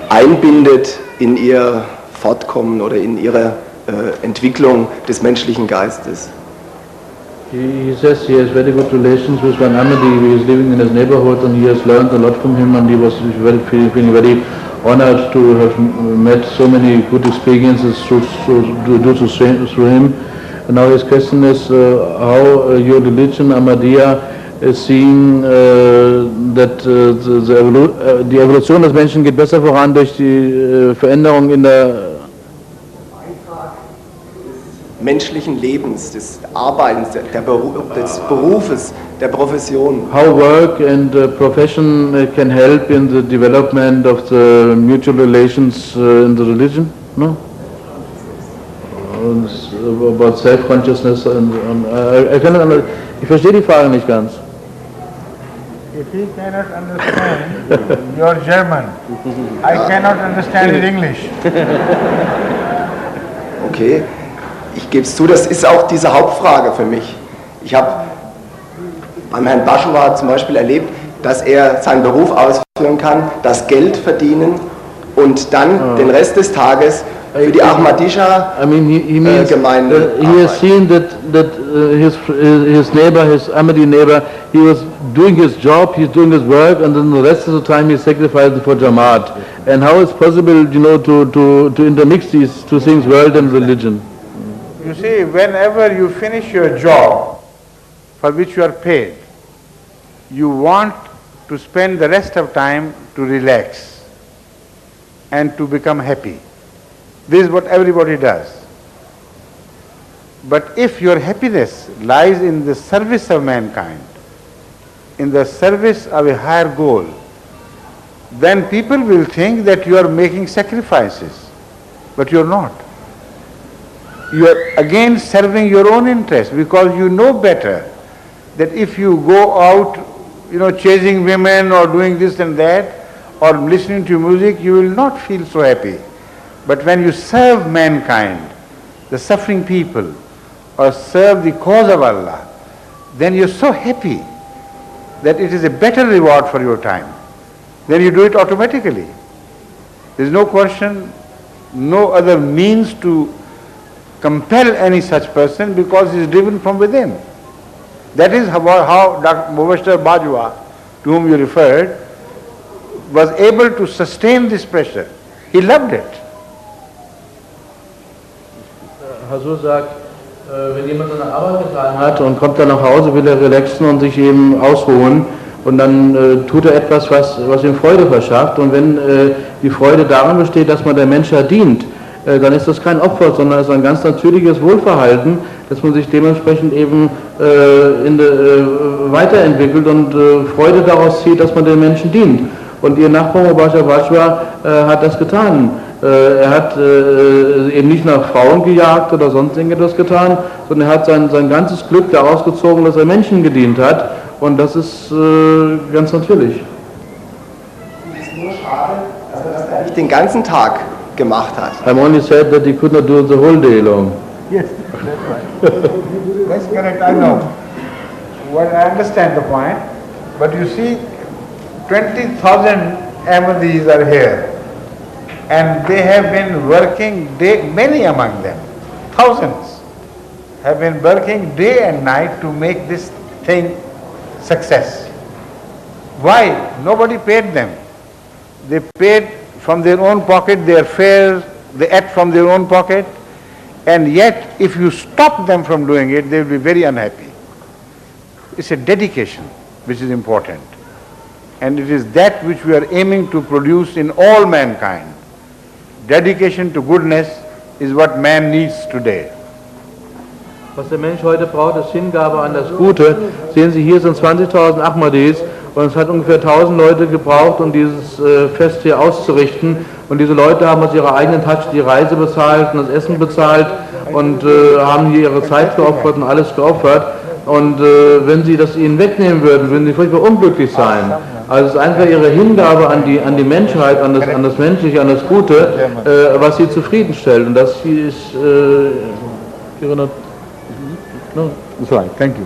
einbindet in ihr Fortkommen oder in ihre Entwicklung des menschlichen Geistes. He says he has very good relations with one Ahmadi. He is living in his neighborhood and he has learned a lot from him, and he was feeling very honored to have met so many good experiences through him. And now his question is how your religion, Ahmadiyya, is seeing that die Evolution des Menschen geht besser voran durch die Veränderung in der menschlichen Lebens, des Arbeitens, des Berufes, der Profession. How work and profession can help in the development of the mutual relations in the religion, no? About self-consciousness ich verstehe die Frage nicht ganz. If he cannot understand your German, I cannot understand his English. Okay. Ich gebe es zu, das ist auch diese Hauptfrage für mich. Ich habe beim Herrn Baschowa zum Beispiel erlebt, dass er seinen Beruf ausführen kann, das Geld verdienen und dann den Rest des Tages für die Ahmadiyya-Gemeinde. He has seen that his neighbor, his Ahmadi neighbor, he was doing his job, he's doing his work, and then the rest of the time he's sacrificing for Jamaat. And how is possible, to intermix these two things, world and religion? You see, whenever you finish your job for which you are paid, you want to spend the rest of time to relax and to become happy. This is what everybody does. But if your happiness lies in the service of mankind, in the service of a higher goal, then people will think that you are making sacrifices, but you are not. You are again serving your own interest because you know better that if you go out, chasing women or doing this and that or listening to music, you will not feel so happy. But when you serve mankind, the suffering people, or serve the cause of Allah, then you're so happy that it is a better reward for your time. Then you do it automatically. There is no question, no other means to compel any such person because he is driven from within. That is how Dr. Mubashir Bajwa, to whom you referred, was able to sustain this pressure. He loved it. Hasur sagt, wenn jemand seine Arbeit getan hat und kommt dann nach Hause, will er relaxen und sich eben ausruhen und dann tut er etwas, was ihm Freude verschafft, und wenn die Freude darin besteht, dass man der Menschheit dient, dann ist das kein Opfer, sondern es ist ein ganz natürliches Wohlverhalten, dass man sich dementsprechend eben weiterentwickelt und Freude daraus zieht, dass man den Menschen dient. Und ihr Nachbar Mubashir Bajwa hat das getan. Er hat eben nicht nach Frauen gejagt oder sonst irgendetwas getan, sondern er hat sein ganzes Glück daraus gezogen, dass er Menschen gedient hat, und das ist ganz natürlich. Es ist nur schade, dass er das nicht den ganzen Tag gemacht hat. I'm only said that he could not do it the whole day long. Yes, that's right. That's correct, I know. Well, I understand the point, but you see, 20,000 Ahmadis are here, and they have been working many among them, thousands, have been working day and night to make this thing success. Why? Nobody paid them. They paid from their own pocket their fares, they ate from their own pocket, and yet if you stop them from doing it, they will be very unhappy. It's a dedication which is important, and it is that which we are aiming to produce in all mankind. Dedication to goodness is what man needs today. Was der Mensch heute braucht, ist Hingabe an das Gute. Sehen Sie, hier sind 20.000 Ahmadis und es hat ungefähr 1.000 Leute gebraucht, um dieses Fest hier auszurichten. Und diese Leute haben aus ihrer eigenen Tasche die Reise bezahlt und das Essen bezahlt und haben hier ihre Zeit geopfert und alles geopfert. Und wenn Sie das ihnen wegnehmen würden, würden sie furchtbar unglücklich sein. Also es ist einfach ihre Hingabe an die Menschheit, an das Menschliche, an das Gute, was sie zufriedenstellt. Und das hier ist No, it's right. Thank you.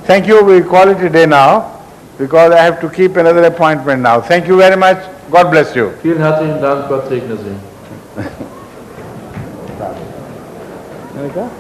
Thank you. We call it a day now. because I have to keep another appointment now. Thank you very much. God bless you. Vielen herzlichen Dank, Gott segne Sie. Monica?